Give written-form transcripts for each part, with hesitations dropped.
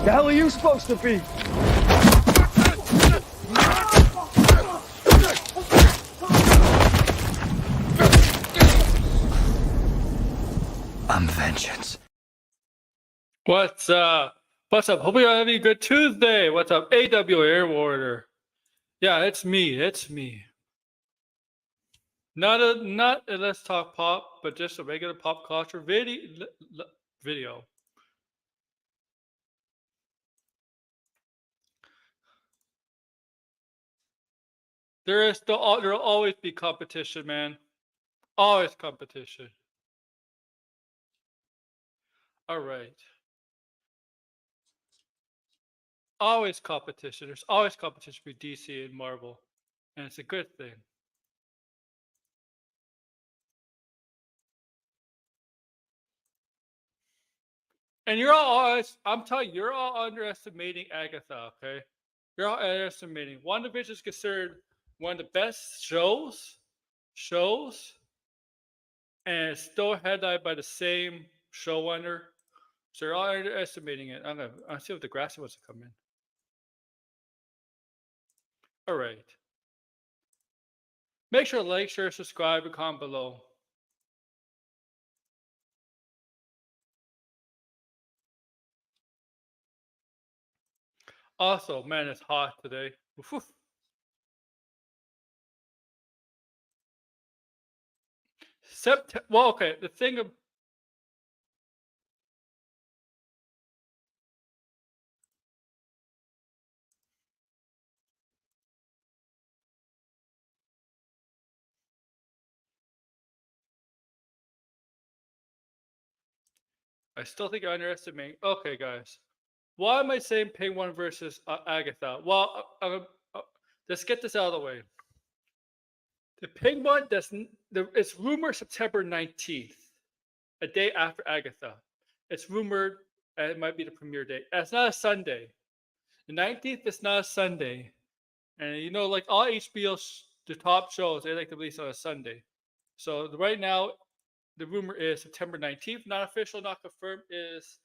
The hell are you supposed to be? I'm vengeance. What's up? What's up? Hope you're having a good Tuesday. What's up? AW Air Warrior. Yeah, it's me. It's me. Not a Let's Talk Pop, but just a regular pop culture video. There'll always be competition, man. Always competition. All right. Always competition. There's always competition between DC and Marvel, and it's a good thing. And you're all always, I'm telling you, you're all underestimating Agatha, okay? You're all underestimating. WandaVision is considered one of the best shows, and it's still headlined by the same showrunner. So you're all underestimating it. I'll see if the grassy wants to come in. All right. Make sure to like, share, subscribe, and comment below. Also, man, it's hot today. Well, okay. The thing of I still think you're underestimating. Okay, guys. Why am I saying Penguin versus Agatha? Well, let's get this out of the way. The Penguin it's rumored September 19th, a day after Agatha. It's rumored it might be the premiere date. It's not a Sunday. The 19th is not a Sunday. And you know, like all HBO, the top shows, they like to release on a Sunday. So right now, the rumor is September 19th. Not official, not confirmed. Is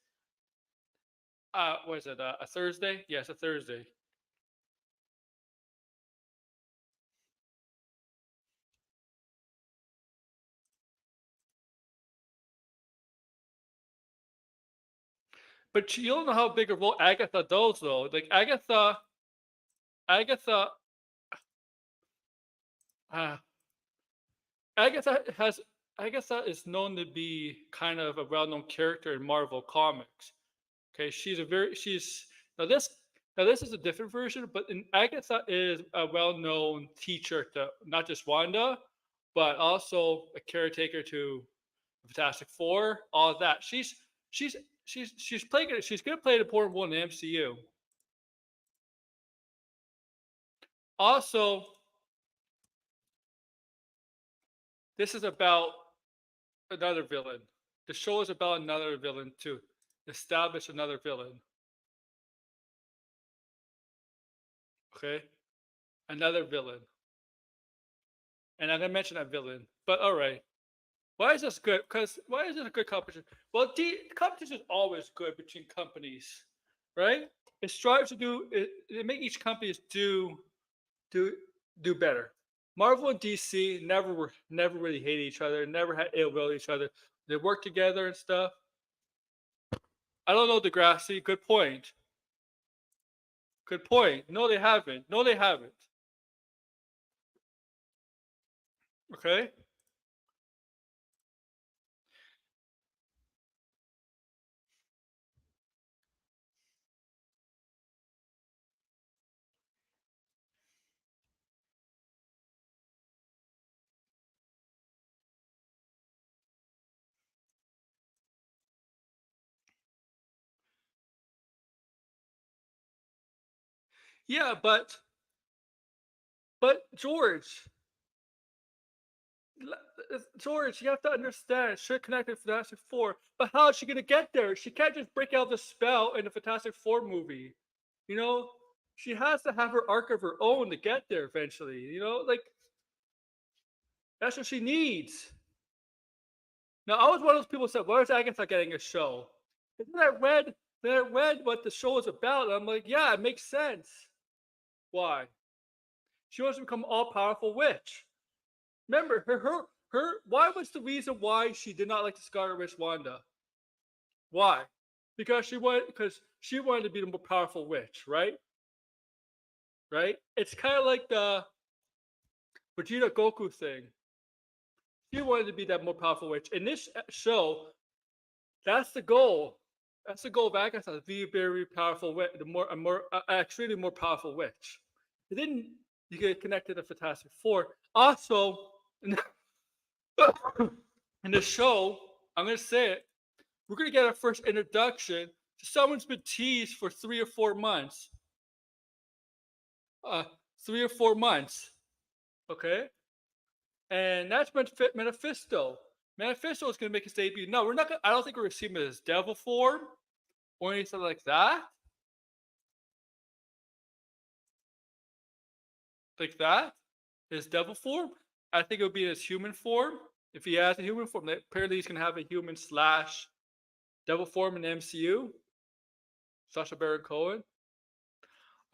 what is it? A Thursday? Yes, a Thursday. But you don't know how big a role Agatha does, though. Like Agatha Agatha is known to be kind of a well-known character in Marvel comics. Okay, she's now this is a different version, but Agatha is a well-known teacher to not just Wanda, but also a caretaker to Fantastic Four. All of that. She's gonna play an important role in the MCU. Also, this is about another villain. The show is about another villain to establish another villain. Okay, another villain, and I'm gonna mention that villain. But all right, why is this good? Because why is it a good competition? Well, competition is always good between companies, right? It strives to do it make each company do better. Marvel and DC never really hated each other, never had ill will each other. They work together and stuff. I don't know, Degrassi. Good point. Good point. No, they haven't. No, they haven't. Okay. Yeah, but George, George, you have to understand. She connected Fantastic Four, but how is she gonna get there? She can't just break out the spell in the Fantastic Four movie. You know, she has to have her arc of her own to get there eventually. You know, like that's what she needs. Now, I was one of those people who said, "Where's Agatha getting a show?" Isn't that read? Then I read what the show is about, and I'm like, yeah, it makes sense. Why? She wants to become all powerful witch. Remember, her. Why was the reason why she did not like the Scarlet Witch Wanda? Why? Because she wanted to be the more powerful witch, right? Right? It's kind of like the Vegeta Goku thing. She wanted to be that more powerful witch. In this show, that's the goal. That's the goal of Agatha, to be a very powerful witch, extremely more powerful witch. And then you get connected to Fantastic Four. Also, in in the show, I'm gonna say it, we're gonna get our first introduction to someone's been teased for 3 or 4 months. Uh, 3 or 4 months. Okay, and that's Mephisto. Mephisto is gonna make his debut. No, we're not. I don't think we're gonna see him as devil form or anything like that. Like that, his devil form. I think it would be in his human form. If he has a human form, apparently he's gonna have a human slash devil form in the MCU. Sacha Baron Cohen.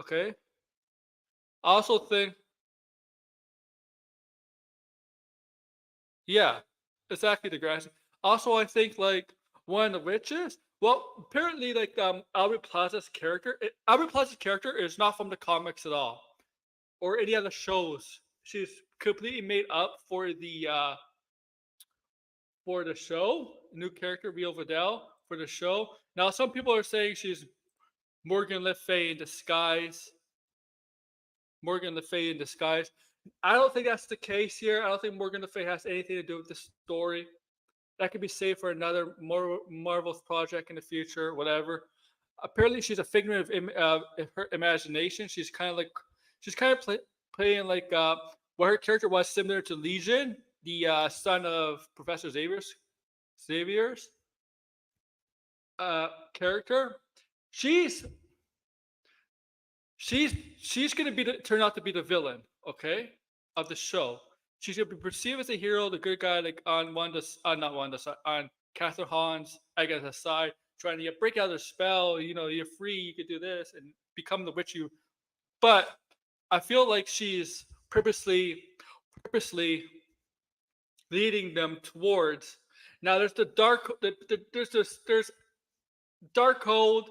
Okay. I also think, yeah, exactly the grass. Also, I think like one of the witches. Well, apparently, like Aubrey Plaza's character is not from the comics at all, or any other shows. She's completely made up for the show. New character, Rio Vidal, for the show. Now, some people are saying she's Morgan Le Fay in disguise. Morgan Le Fay in disguise. I don't think that's the case here. I don't think Morgan Le Fay has anything to do with the story. That could be saved for another Marvel's project in the future, whatever. Apparently, she's a figment of her imagination. She's kind of playing like what her character was similar to Legion, the son of Professor Xavier's character. She's she's gonna turn out to be the villain, okay, of the show. She's gonna be perceived as a hero, the good guy, like on not Wanda, on Catherine Hahn's Agatha's side, trying to break out of the spell. You're free. You could do this and become the witch you. But I feel like she's purposely leading them towards. Now there's the dark. There's Darkhold.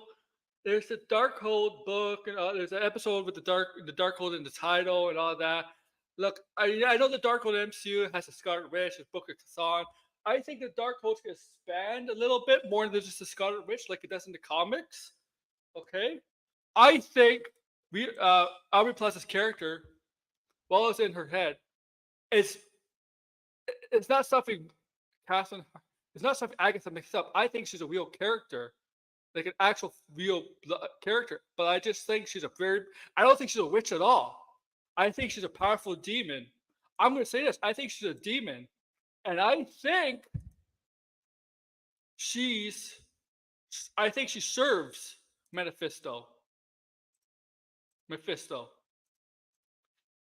There's the Darkhold book, and there's an episode with the Darkhold in the title and all that. Look, I know the Darkhold MCU has a Scarlet Witch, a Book of Kathan. I think the Darkhold's gonna expand a little bit more than just the Scarlet Witch, like it does in the comics. Okay, I think Aubrey Plaza's character, while it's in her head, is it's not something Catherine. It's not something Agatha mixed up. I think she's a real character, like an actual real character. But I just think I don't think she's a witch at all. I think she's a powerful demon. I'm going to say this. I think she's a demon. And she's, I think she serves Mephisto. Mephisto.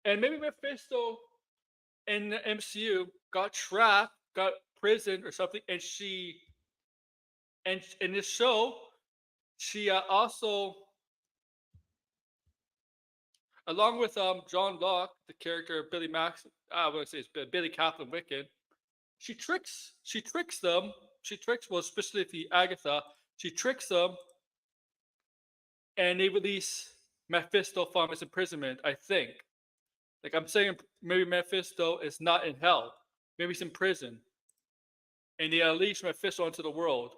And maybe Mephisto in the MCU got trapped, got prisoned or something. And in this show, she also, along with John Locke, the character of Billy Max, I want to say it's Billy Kaplan Wiccan, she tricks them. She tricks, well, specifically Agatha. She tricks them, and they release Mephisto from his imprisonment. I think. Like I'm saying, maybe Mephisto is not in hell. Maybe he's in prison, and they unleash Mephisto into the world.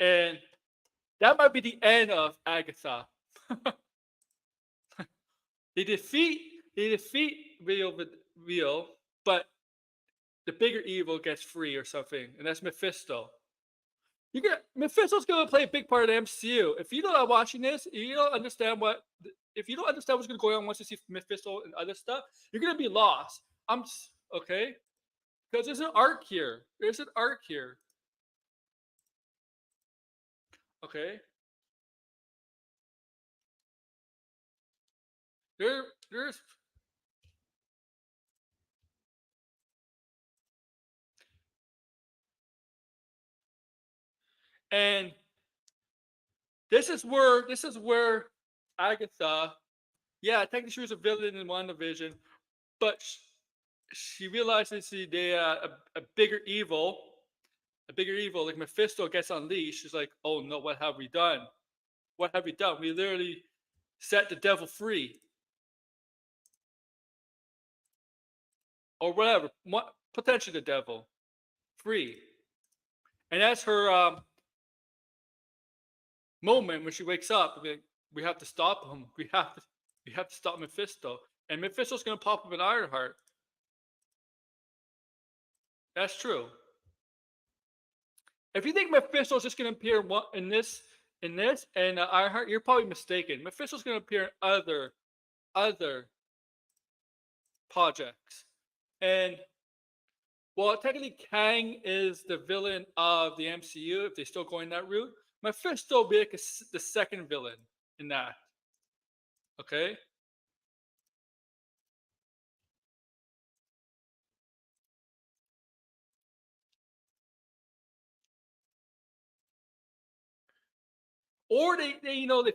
And that might be the end of Agatha. They defeat Rio, but the bigger evil gets free or something, and that's Mephisto. Mephisto's gonna play a big part of the MCU. If you're not watching this, you don't understand if you don't understand what's gonna go on once you see Mephisto and other stuff, you're gonna be lost. Okay, because there's an arc here. There's an arc here. Okay, there's And this is where Agatha, yeah, technically she was a villain in WandaVision, but she realizes a bigger evil, like Mephisto gets unleashed. She's like, oh no, what have we done? What have we done? We literally set the devil free, or whatever, potentially the devil free, and that's her moment when she wakes up. We have to stop him. We have to stop Mephisto, and Mephisto's gonna pop up in Ironheart. That's true. If you think Mephisto's just gonna appear in this and Ironheart, you're probably mistaken. Mephisto's gonna appear in other projects, and well, technically Kang is the villain of the MCU if they're still going that route. Mephisto will be like the second villain in that. Okay. Or they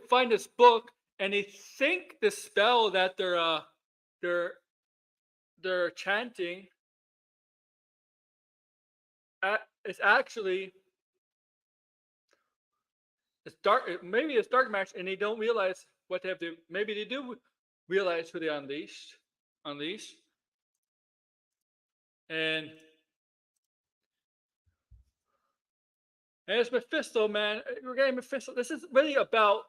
find this book and they think the spell that they're they're chanting is actually it's dark. Maybe it's dark magic, and they don't realize what they have to. Maybe they do realize who they unleash, and it's Mephisto, man. We're getting Mephisto. This is really about,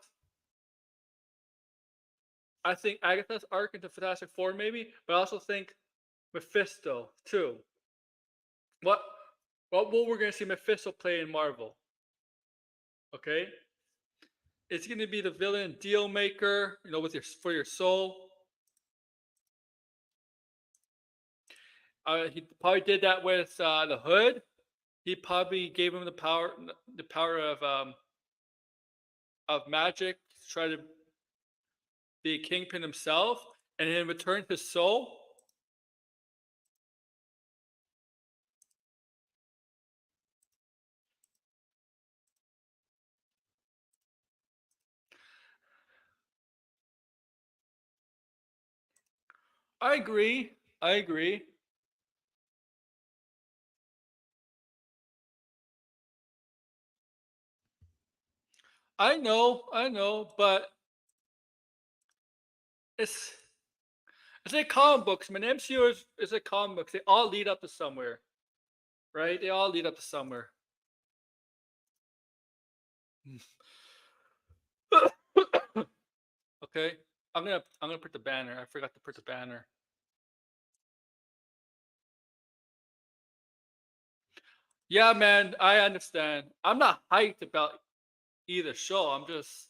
I think, Agatha's arc into Fantastic Four, maybe, but I also think Mephisto too. What what role we're gonna see Mephisto play in Marvel? Okay, it's gonna be the villain deal maker, with your soul. He probably did that with the Hood. He probably gave him the power of magic to try to be a kingpin himself, and in return his soul. I agree. I agree. I know, but it's it's like comic books. I mean, MCU is like comic books. They all lead up to somewhere, right? They all lead up to somewhere. Okay, I'm gonna put the banner. I forgot to put the banner. Yeah, man, I understand. I'm not hyped about either show. I'm just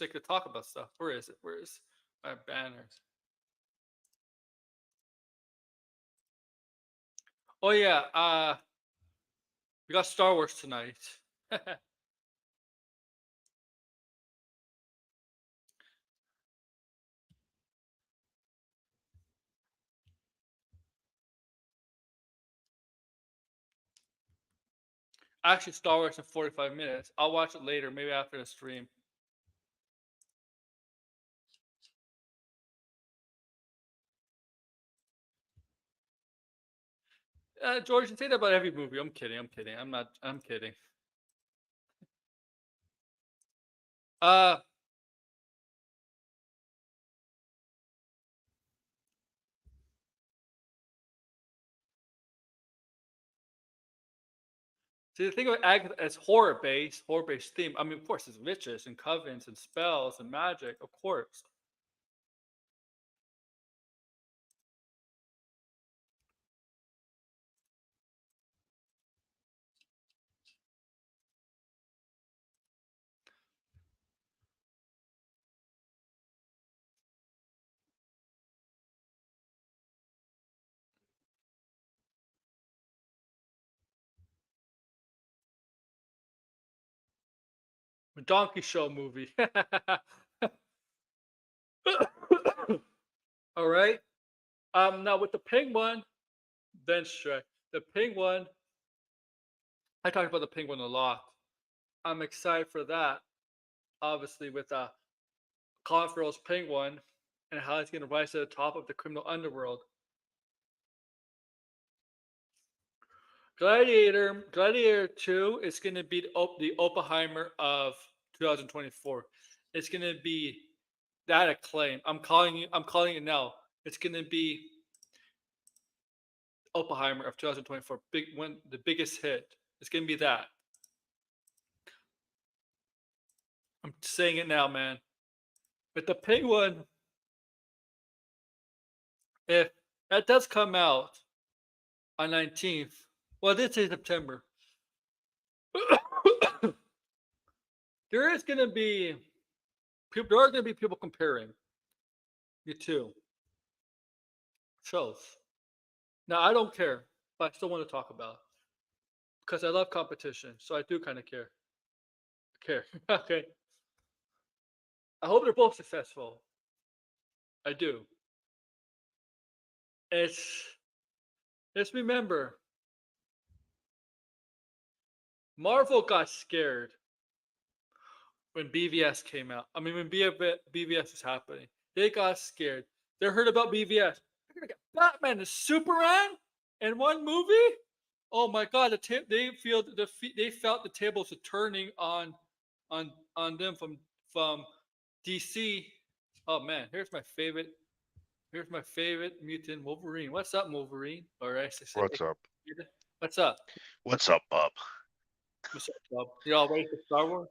like to talk about stuff. Where is it? Where is my banners? Oh yeah, we got Star Wars tonight. Actually, Star Wars in 45 minutes. I'll watch it later, maybe after the stream. George, you say that about every movie. I'm kidding. I'm kidding. I'm not. I'm kidding. Uh, See, the thing about Agatha is horror based theme. I mean, of course, it's witches and covens and spells and magic, of course. A Donkey Show movie. All right. Now with the pink one, then Shrek. The pink one. I talked about the Penguin a lot. I'm excited for that. Obviously, with Colin Farrell's Penguin and how he's going to rise to the top of the criminal underworld. Gladiator 2 is going to be the Oppenheimer of 2024. It's going to be that acclaim. I'm calling it now. It's going to be Oppenheimer of 2024. The biggest hit. It's going to be that. I'm saying it now, man. But the Penguin, if that does come out on 19th, well, this is September. There is going to be people. There are going to be people comparing the two shows. Now, I don't care, but I still want to talk about it because I love competition, so I do kind of care. Okay. I hope they're both successful. I do. It's Just remember, Marvel got scared when BVS came out. I mean, when BVS was happening, they got scared. They heard about BVS. They're gonna get Batman and Superman in one movie. Oh my God! They felt the tables were turning on them from DC. Oh man, Here's my favorite mutant, Wolverine. What's up, Wolverine? All right, What's up? what's up? What's up, Bob? What's up, Bob? You all ready for Star Wars?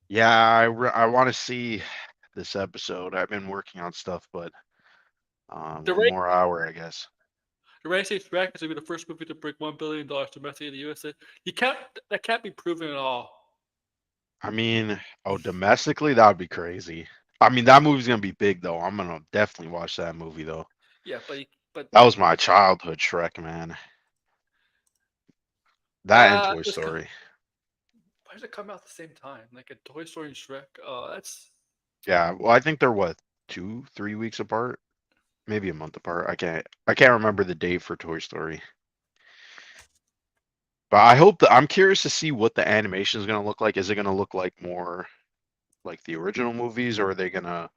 Yeah, I want to see this episode. I've been working on stuff, but The one race, more hour, I guess. the race is Shrek is gonna be the first movie to break $1 billion domestically in the USA. That can't be proven at all. I mean, oh, domestically, that would be crazy. I mean, that movie's gonna be big though. I'm gonna definitely watch that movie though. Yeah, but That was my childhood Shrek, man. That and Toy it's Story. why does it come out at the same time? Like a Toy Story and Shrek? Oh, that's Yeah, well, I think they're what, 2, 3 weeks apart, maybe a month apart. I can't remember the date for Toy Story. But I'm curious to see what the animation is gonna look like. Is it gonna look like more like the original movies, or are they gonna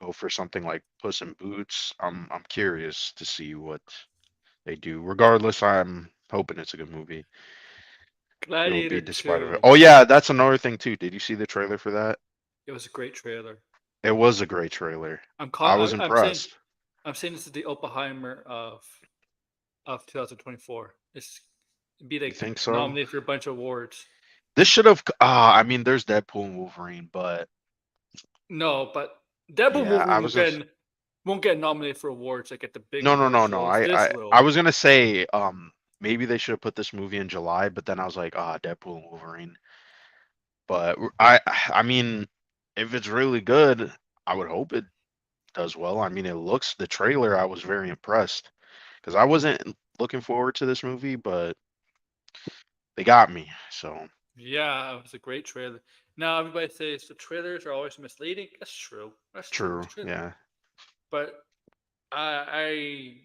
go for something like Puss in Boots? I'm curious to see what they do. Regardless, I'm hoping it's a good movie. It will be Gladiator despite of it. 2. Oh yeah, that's another thing too. Did you see the trailer for that? It was a great trailer. It was a great trailer. I'm I call was I'm saying impressed. this is the Oppenheimer of 2024. It's be You like think so? nominated for a bunch of awards. This should have. I mean, there's Deadpool and Wolverine, but No, but Deadpool yeah, I Wolverine was gonna. won't get nominated for awards like at the big No, no, award no, no. shows. I, This I, I will. was gonna say, maybe they should have put this movie in July, but then I was like, Deadpool and Wolverine. But I mean, if it's really good, I would hope it does well. I mean, the trailer, I was very impressed because I wasn't looking forward to this movie, but they got me. So Yeah, it was a great trailer. Now everybody says the trailers are always misleading. That's true. That's true. true, yeah. But I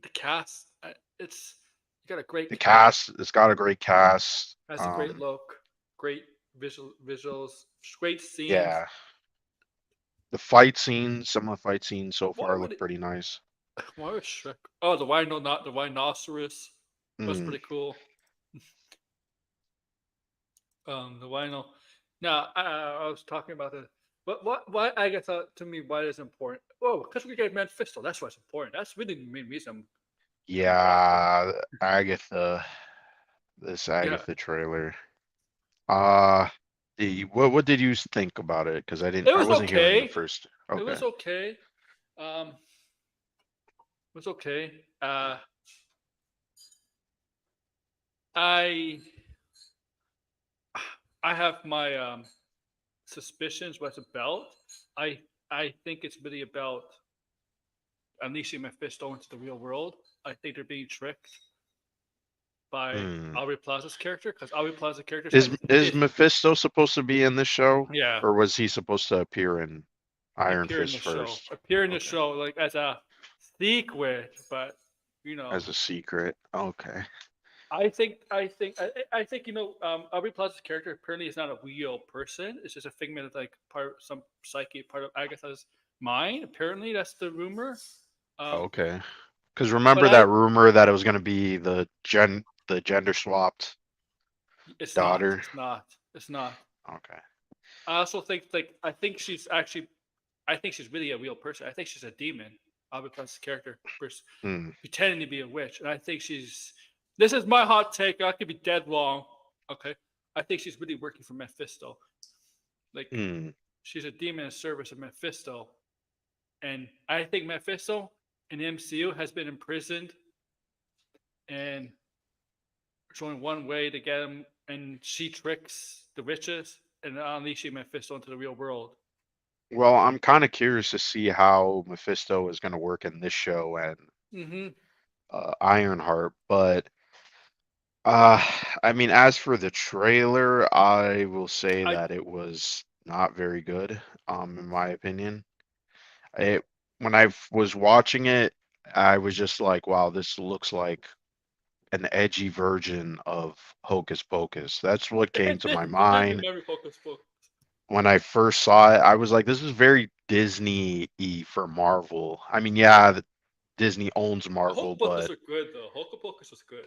the cast, it's you got a great The cast. cast, it's got a great cast. Has a great look, great visuals, great scenes. Yeah, some of the fight scenes so Why far would look it? pretty nice. Why was Shrek? Oh, the rhino, not the rhinoceros. That's Mm, pretty cool. The rhino. Now, I was talking about the. Why Agatha to me? Why is it important? Oh, because we get Mephisto. That's why it's important. That's really the main reason I'm watching. yeah, Agatha, this Yeah, Agatha trailer. Uh, what did you think about it? Because it I was wasn't here in the okay. first. It Okay. was okay. Um, it was okay. I I have my suspicions what's about. I I think it's really about unleashing Mephisto into the real world. I think they're being tricked by Hmm. Aubrey Plaza's character because Aubrey Plaza's character Is Mephisto supposed to be in this show, yeah, or was he supposed to appear in Iron appear in Fist the show, first? appear in the Okay, show like as a secret, but you know, as a secret. Okay. I think Aubrey Plaza's character apparently is not a real person. It's just a figment of like part some psyche, part of Agatha's mind. Apparently, that's the rumor. Um, Okay. Because but remember I, that rumor that it was gonna be the gender swapped it's not. daughter. It's not. It's not. Okay. I also think like I think she's really a real person. I think she's a demon. Aubrey Plaza's character, Hmm. pretending to be a witch, and I think she's. This is my hot take. I could be dead wrong. Okay, I think she's really working for Mephisto. Like Hmm. she's a demon in service of Mephisto, and I think Mephisto in the MCU has been imprisoned, and there's only one way to get him, and she tricks the witches and unleashing Mephisto into the real world. Well, I'm kind of curious to see how Mephisto is gonna work in this show and Mm-hmm. Ironheart, but uh, I mean, as for the trailer, I will say I that it was not very good, in my opinion. It when was watching it, I was just like, wow, this looks like an edgy version of Hocus Pocus. That's what came it to did, my it did mind remember Focus Book. when I first saw it. I was like, this is very Disney-y for Marvel. I mean, yeah, Disney owns Marvel, Hocus Pocus but was good though. Hocus Pocus was good.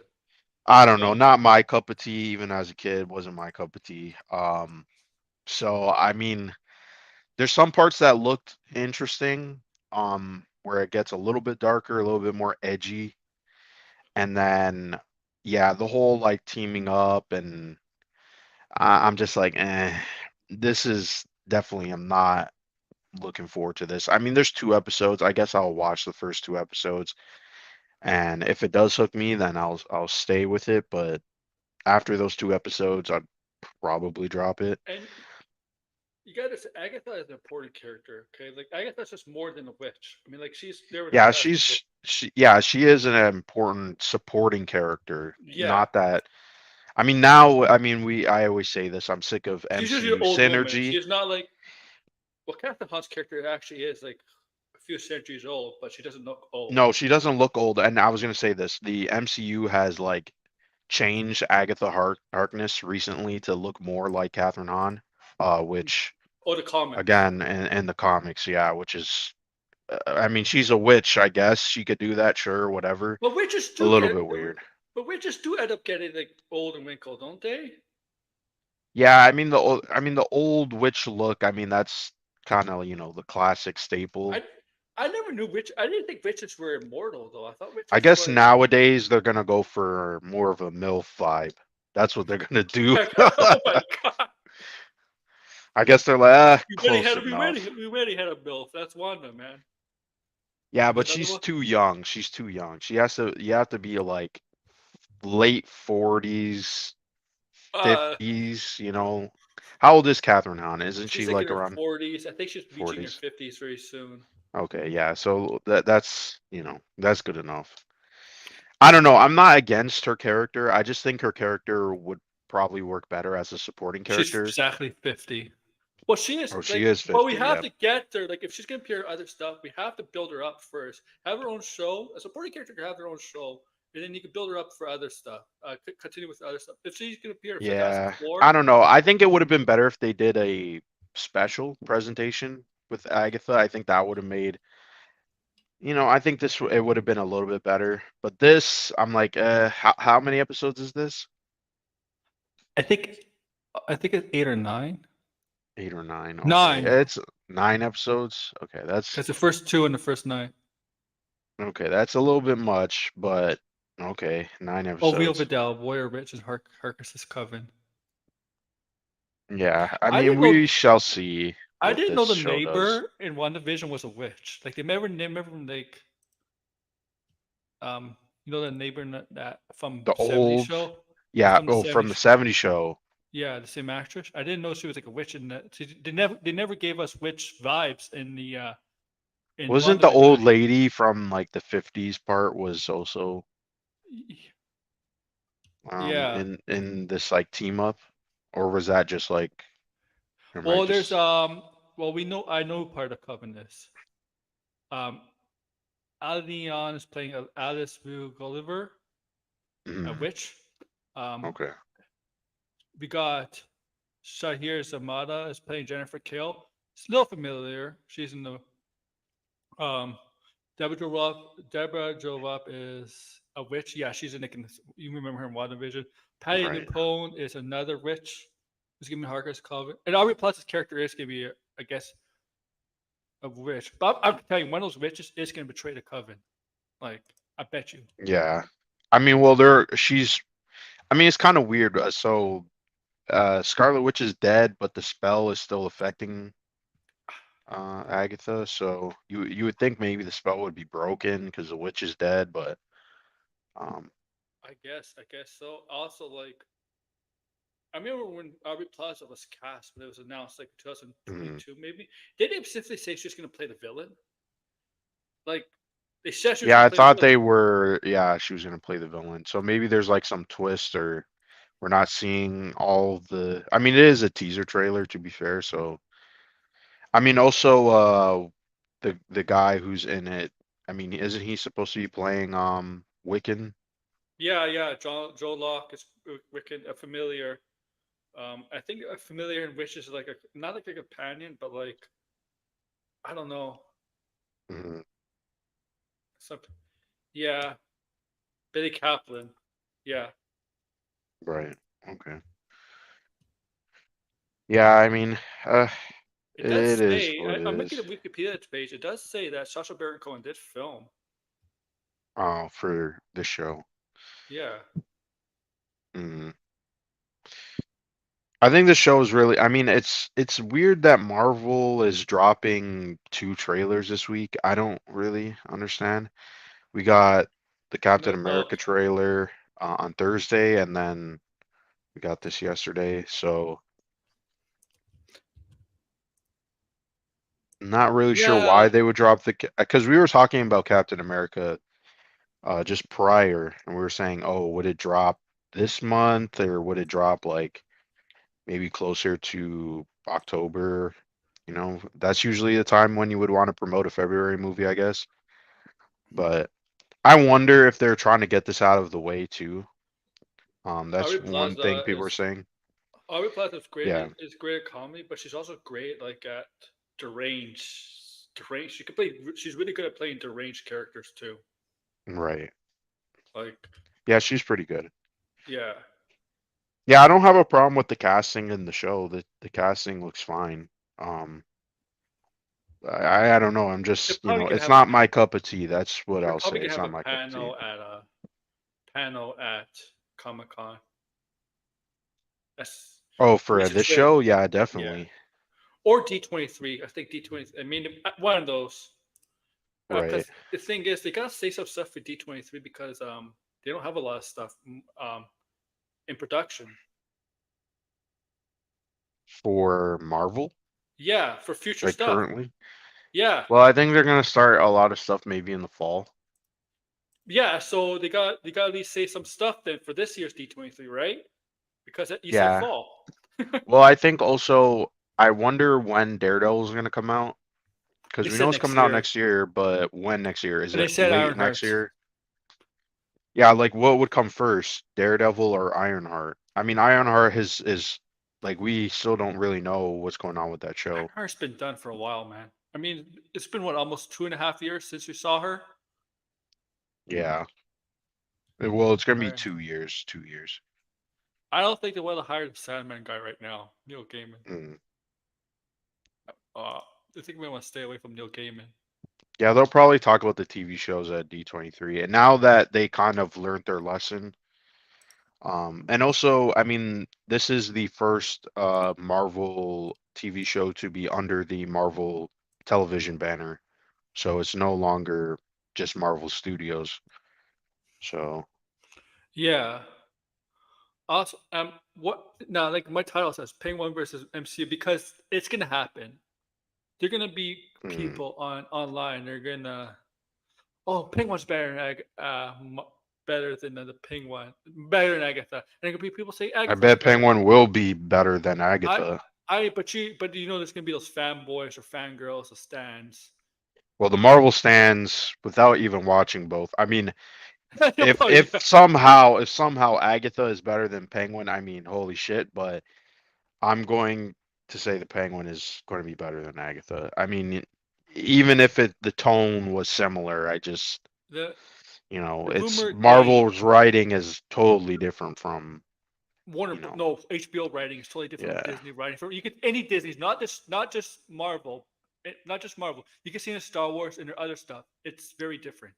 I don't know, Well, not my cup of tea. Even as a kid, wasn't my cup of tea. So I mean, there's some parts that looked interesting, where it gets a little bit darker, a little bit more edgy, and then yeah, the whole like teaming up, and I'm just like, this is definitely I'm not looking forward to this. I mean, there's 2 episodes. I guess I'll watch the first 2 episodes, and if it does hook me, then I'll stay with it. But after those 2 episodes, I'd probably drop it. and you got to say Agatha is an important character. Okay, like Agatha's just more than a witch. I mean, like she's there with the Yeah, best. she is an important supporting character. Yeah, Not that I mean now I mean we I always say this, I'm sick of she's usually an MCU old woman. synergy. She's not like Catherine Hunt's character actually is like a few centuries old, but she doesn't look old. No, she doesn't look old, and I was gonna say this. The MCU has like changed Agatha Harkness recently to look more like Catherine Hahn, which Oh, the comics. again in the comics, yeah, which is I mean she's a witch, I guess she could do that, sure, whatever. But witches A do little get, bit weird. but witches do end up getting like old and wrinkled, don't they? Yeah, I mean the old witch look. I mean that's kind of the classic staple. I I never knew witch. I didn't think witches were immortal though. I thought I witches guess were nowadays they're gonna go for more of a MILF vibe. That's what they're gonna do. like, oh my god. I guess they're like, We already close had enough. we already had a MILF. That's Wanda, man. Yeah, but There's another she's one. too young. She's too young. You have to be like late 40s, Uh, 50s. How old is Catherine Hahn? Isn't she she's like in like her around 40s. I think she's reaching her 40s? 50s very soon. Okay, yeah. So that's good enough. I don't know. I'm not against her character. I just think her character would probably work better as a supporting She's character. exactly 50. Well, she is Oh, she like, is but we 50. have Yeah. to get there. Like, if she's gonna appear in other stuff, we have to build her up first. Have her own show. A supporting character can have their own show, and then you can build her up for other stuff. Continue with other stuff. If she's gonna appear in Fantastic Yeah. I Four, don't know. I think it would have been better if they did a special presentation with Agatha. I think that would have made, I think it would have been a little bit better. But this, I'm like, how many episodes is this? I think, I think it's 8 or 9. 8 or 9. Okay. 9, It's 9 episodes. because the first two and the first 9. That's a little bit much, but okay, 9 Oh, episodes. Vidal, Warrior Rich, and Harkness's Coven. Yeah, I I mean, didn't know. we shall see I what didn't this know the show does. neighbor in WandaVision was a witch. Like they remember like the neighbor that from The 70s old, show, yeah, from the oh, from 70s. the '70s show. Yeah, the same actress. I didn't know she was like a witch in that. They never gave us witch vibes in the in Wasn't the WandaVision. old lady from like the '50s part was also Yeah. in this like team up, or was that just like, am I Well, there's just well, I know who part of Coven is. Um, Al Neon is playing Alice Vu Gulliver, a mm, witch. Um, Okay. we got Shahir Zamata is playing Jennifer Kale. It's a little familiar. She's in the um, Deborah Jovop is a witch. Yeah, she's in the. You remember her in WandaVision. Patty Right. Lupone is another witch. Who's giving Harker's coven. And Aubrey Plaza's character is gonna be, I guess, a witch. But I'm telling you, one of those witches is gonna betray the coven. Like, I bet you. Yeah. I mean, well, she's. I mean, it's kind of weird. So, Scarlet Witch is dead, but the spell is still affecting Agatha. So you would think maybe the spell would be broken because the witch is dead, but um, I guess so. Also, like, I remember when Aubrey Plaza was cast, when it was announced, like mhm. 2022, maybe. Did they specifically say she was gonna play the villain? Like, they said she was Yeah, gonna I play the thought villain. they were. Yeah, she was gonna play the villain. So maybe there's like some twist, or we're not seeing all the. I mean, it is a teaser trailer, to be fair. So I mean, also the guy who's in it. I mean, isn't he supposed to be playing Wiccan? Yeah. Joe Locke is Wiccan, a familiar. I think a familiar in which is like a not like a companion, but like I don't know. Mhm. Some yeah, Billy Kaplan. Yeah, Right. Okay. Yeah, I mean, uh, it does it is say. what it I'm looking is. at Wikipedia page. It does say that Sacha Baron Cohen did film. For the show. Yeah, Mhm. I think the show is really. I mean, it's weird that Marvel is dropping two trailers this week. I don't really understand. We got the Captain well, America trailer on Thursday, and then we got this yesterday. So not really sure yeah. why they would drop the because we were talking about Captain America just prior, and we were saying, oh, would it drop this month or would it drop like maybe closer to October? You know, that's usually the time when you would want to promote a February movie, I guess. But I wonder if they're trying to get this out of the way too. That's Aubrey one thing Plaza people are is saying. Aubrey Plaza is great. Yeah, Is great at comedy, but she's also great like at deranged. Deranged. She could play. She's really good at playing deranged characters too. right. Like, Yeah, she's pretty good. yeah, Yeah, I don't have a problem with the casting in the show. The casting looks fine. Um, I don't know. I'm they're just, probably gonna it's have a not my cup of tea. That's what they're I'll probably say. gonna It's have not a my cup of tea. panel at Comic Con. That's Oh, for which is this good. show, yeah, Yeah, definitely. or D23. I think D20. I mean, one of those. Right. Because the thing is, they gotta say some stuff for D23 because they don't have a lot of stuff in production. For Marvel, Yeah, for future like stuff. currently. Yeah, Well, I think they're gonna start a lot of stuff maybe in the fall. yeah. So they got to at least say some stuff then for this year's D23, right? Because you said Yeah. fall. Well, I think also I wonder when Daredevil's gonna come out because They we know said it's next coming out year, next year, but when next year? Is and they it said late next Ironheart. year? Yeah, like what would come first, Daredevil or Ironheart? I mean, Ironheart is like we still don't really know what's going on with that show. Ironheart's been done for a while, man. I mean, it's been what almost 2.5 years since we saw her. Yeah. Well, it's gonna be Right. 2 years. 2 years. I don't think they want to hire the Sandman guy right now, Neil Gaiman. Mm. I think we want to stay away from Neil Gaiman. Yeah, they'll probably talk about the TV shows at D23. And now that they kind of learned their lesson, and also, I mean, this is the first Marvel TV show to be under the Marvel television banner. So it's no longer just Marvel Studios. So, Yeah. Also, what now? Like my title says, Penguin versus MCU because it's gonna happen. They're gonna be mm, people online. They're gonna Penguin's better than better than the Penguin, better than Agatha. And there gonna be people say I Agatha's bet better. Penguin will be better than I Agatha. but you know there's gonna be those fanboys or fangirls or stands. Well, the Marvel stands, without even watching both. I mean, If Oh, yeah. if somehow Agatha is better than Penguin, I mean, holy shit, but I'm going to say the Penguin is going to be better than Agatha. I mean, even if the tone was similar, I just, The the it's rumored date Marvel's writing is totally different from, Warner, you know, no, HBO writing is totally different from yeah. Disney writing. For you could any Disney's, not just Marvel, not just Marvel. You can see in Star Wars and their other stuff. It's very different.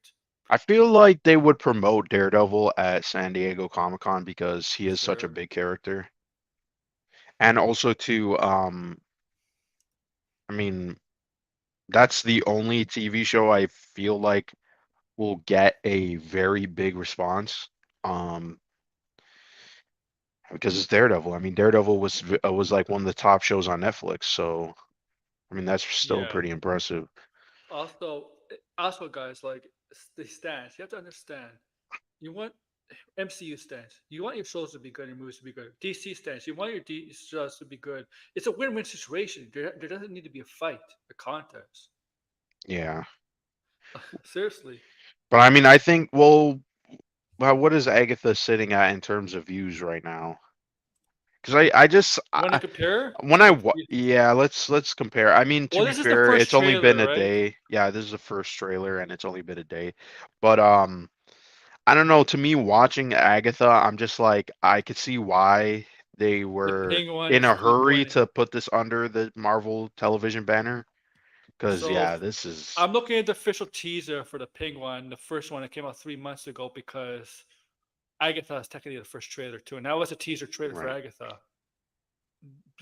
I feel like they would promote Daredevil at San Diego Comic-Con because he is such a Sure. big character. And also to, I mean, that's the only TV show I feel like will get a very big response. Um, because it's Daredevil. I mean, Daredevil was like one of the top shows on Netflix, so I mean that's still Yeah. pretty impressive. Also, guys, like the stance. You have to understand. You want MCU stance. You want your shows to be good, your movies to be good. DC stance. You want your shows to be good. It's a win-win situation. There doesn't need to be a fight, a contest. Yeah, Seriously. but I mean, I think what is Agatha sitting at in terms of views right now? Because I just You want to compare? when yeah, let's compare. I mean, to Well, be this is the fair, first it's only been trailer, a right? day. Yeah, this is the first trailer, and it's only been a day. But I don't know. To me, watching Agatha, I'm just like I could see why they The were ping one in is a three hurry point. to put this under the Marvel television banner. Because So yeah, this is I'm looking at the official teaser for the ping one, the first one that came out 3 months ago, because Agatha is technically the first trailer too, and that was a teaser trailer for right. Agatha.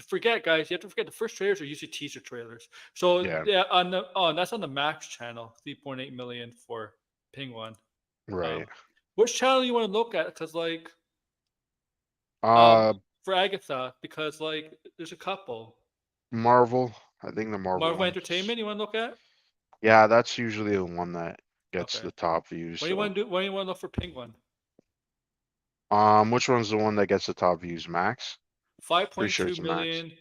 Forget, guys, you have to forget the first trailers are usually teaser trailers. So Yeah, yeah, that's on the Max channel, 3.8 million for ping one. right. Um, which channel you want to look at? Because like um Uh, for Agatha, because like there's a couple. Marvel. I think the Marvel Marvel ones. Entertainment, you want to look at? Yeah, that's usually the one that gets Okay. the top views. What do you So, want to do? What do you want to look for Penguin? which one's the one that gets the top views? Max. Pretty sure 5.2 it's Max. million,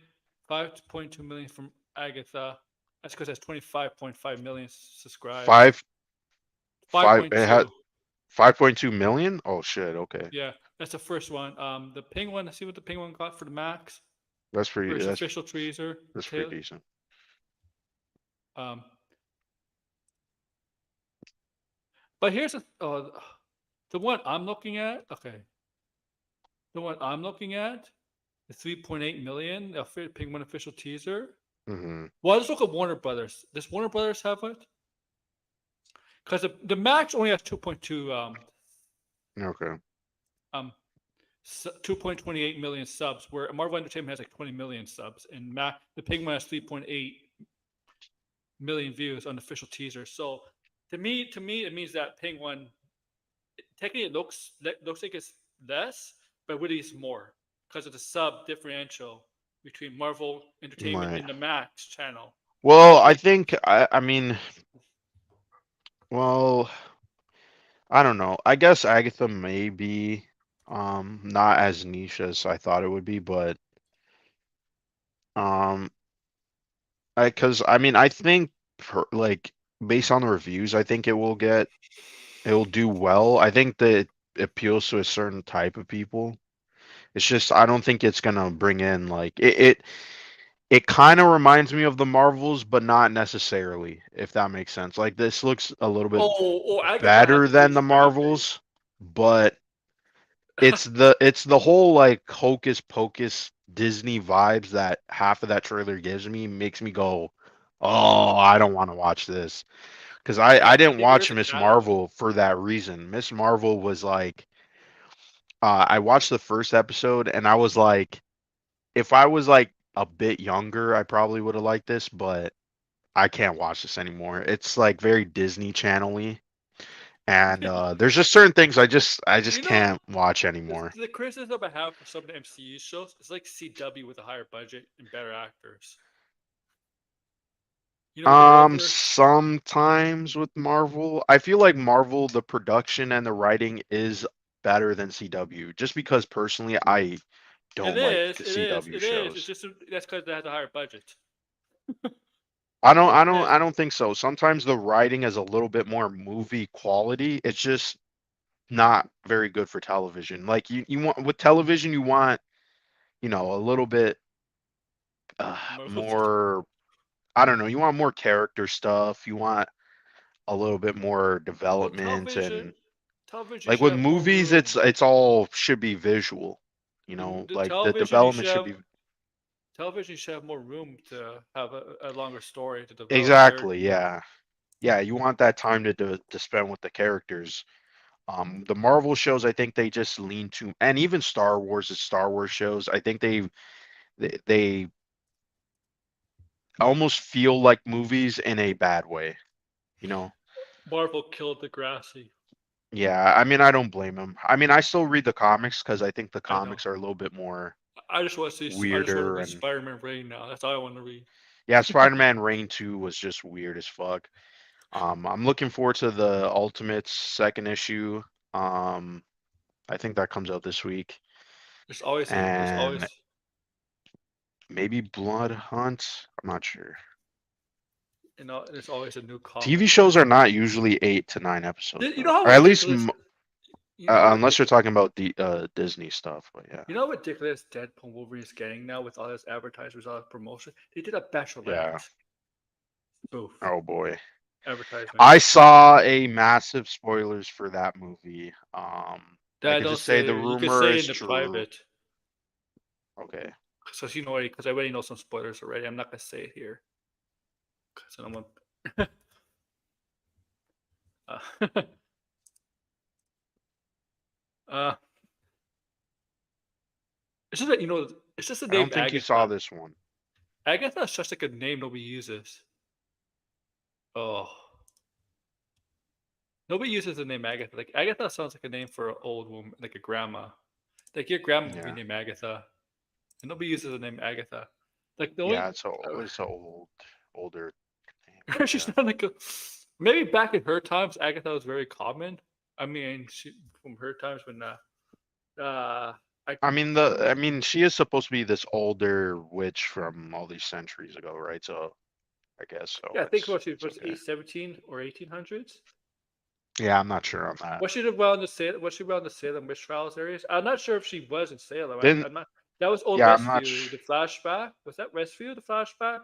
5.2 million from Agatha. That's because that's 25.5 million subscribes. Five, five. It had 5.2. 5.2 million. Oh shit. Okay, Yeah, that's the first one. The Penguin. Let's see what the Penguin got for the max that's for pretty. his official teaser. That's Tail. pretty decent. Um, but here's the one I'm looking at. Okay, the one I'm looking at, the 3.8 million Penguin official teaser. Hmm. Well, let's look at Warner Brothers. Does Warner Brothers have it? Because the Max only has 2.2 Okay. um 2.28 million subs, where Marvel Entertainment has like 20 million subs, and the Penguin has 3.8 million views on the official teaser. So to me, it means that Penguin technically it looks like it's less, but really it's more because of the sub differential between Marvel Entertainment Right. and the Max channel. Well, I think I mean, well, I don't know. I guess Agatha may be not as niche as I thought it would be, but um because I mean I think like based on the reviews, I think it'll do well. I think that it appeals to a certain type of people. It's just I don't think it's gonna bring in like it kind of reminds me of the Marvels, but not necessarily, if that makes sense. Like this looks a little bit Agatha has better a good than the fan Marvels, but base. it's the whole like hocus pocus Disney vibes that half of that trailer gives me makes me go, "Oh, I don't want to watch this." Because I I didn't think there watch is a Miss catalog. Marvel for that reason. Miss Marvel was like I watched the first episode and I was like, if I was like a bit younger, I probably would have liked this, but I can't watch this anymore. It's like very Disney Channel-y, and there's just certain things I just You know, can't watch anymore. the criticism I have for some of the MCU shows is like CW with a higher budget and better actors. You know, with the Arrowverse. Sometimes with Marvel, I feel like Marvel, the production and the writing is better than CW, just because personally I It don't like is, it is, CW it is. It's shows. just that's because they had a higher budget. I It don't is. I don't think so. Sometimes the writing is a little bit more movie quality. It's just not very good for television. Like you want with television, you want a little bit Marvel more. I don't know. You want more character stuff. You want a little bit more well, development and television like should with have more movies, room. it's all should be visual. The Like the development should be television should have more room to have a longer story to develop exactly. characters. Yeah, yeah. You want that time to spend with the characters. The Marvel shows, I think they just lean too, and even Star Wars is Star Wars shows. I think they almost feel like movies in a bad way. You know? Marvel killed the grassy. Yeah. I mean, I don't blame them. I mean, I still read the comics because I think the I know. comics are a little bit more I just want to see. I just want to weirder read and Spider-Man Rain now. That's all I want to read. yeah. Spider-Man Reign 2 was just weird as fuck. I'm looking forward to the Ultimates second issue. Um, I think that comes out this week, There's and always maybe Blood Hunt. I'm not sure. there's always a new TV comic. shows are not usually 8 to 9 episodes You know though, how or at least ridiculous. You know how unless you're ridiculous. talking about the Disney stuff. But yeah, You know how ridiculous Deadpool Wolverine is getting now with all his advertisers, all his promotion. They did a yeah. Bachelorette spoof Oh boy, advertisement. I saw a massive spoilers for that movie. I That I could don't just say the say. You could rumor say is in the true. private, Okay, because I already know some spoilers already. I'm not gonna say it here because I don't want. uh, uh, it's just that it's just the I name don't think you saw Agatha. this one. Agatha is just like a name nobody uses. Oh, nobody uses the name Agatha. Like Agatha sounds like a name for an old woman, like a grandma. Like your grandma would be Yeah, named Agatha, and nobody uses the name Agatha. Like the only, yeah, it's a older name, but she's yeah. not like a. Maybe back in her times, Agatha was very common. I mean, she from her times when I I remember. mean, she is supposed to be this older witch from all these centuries ago, right? So I guess so. Yeah, I think what she It's was okay. 17 or 1800s. Yeah, I'm not sure on that. Was she around the Salem? Was she around the Salem witch trials areas? I'm not sure if she was in Salem. Didn't I'm not. That was old yeah, I'm not. Westview. The flashback was that Westview. The flashback.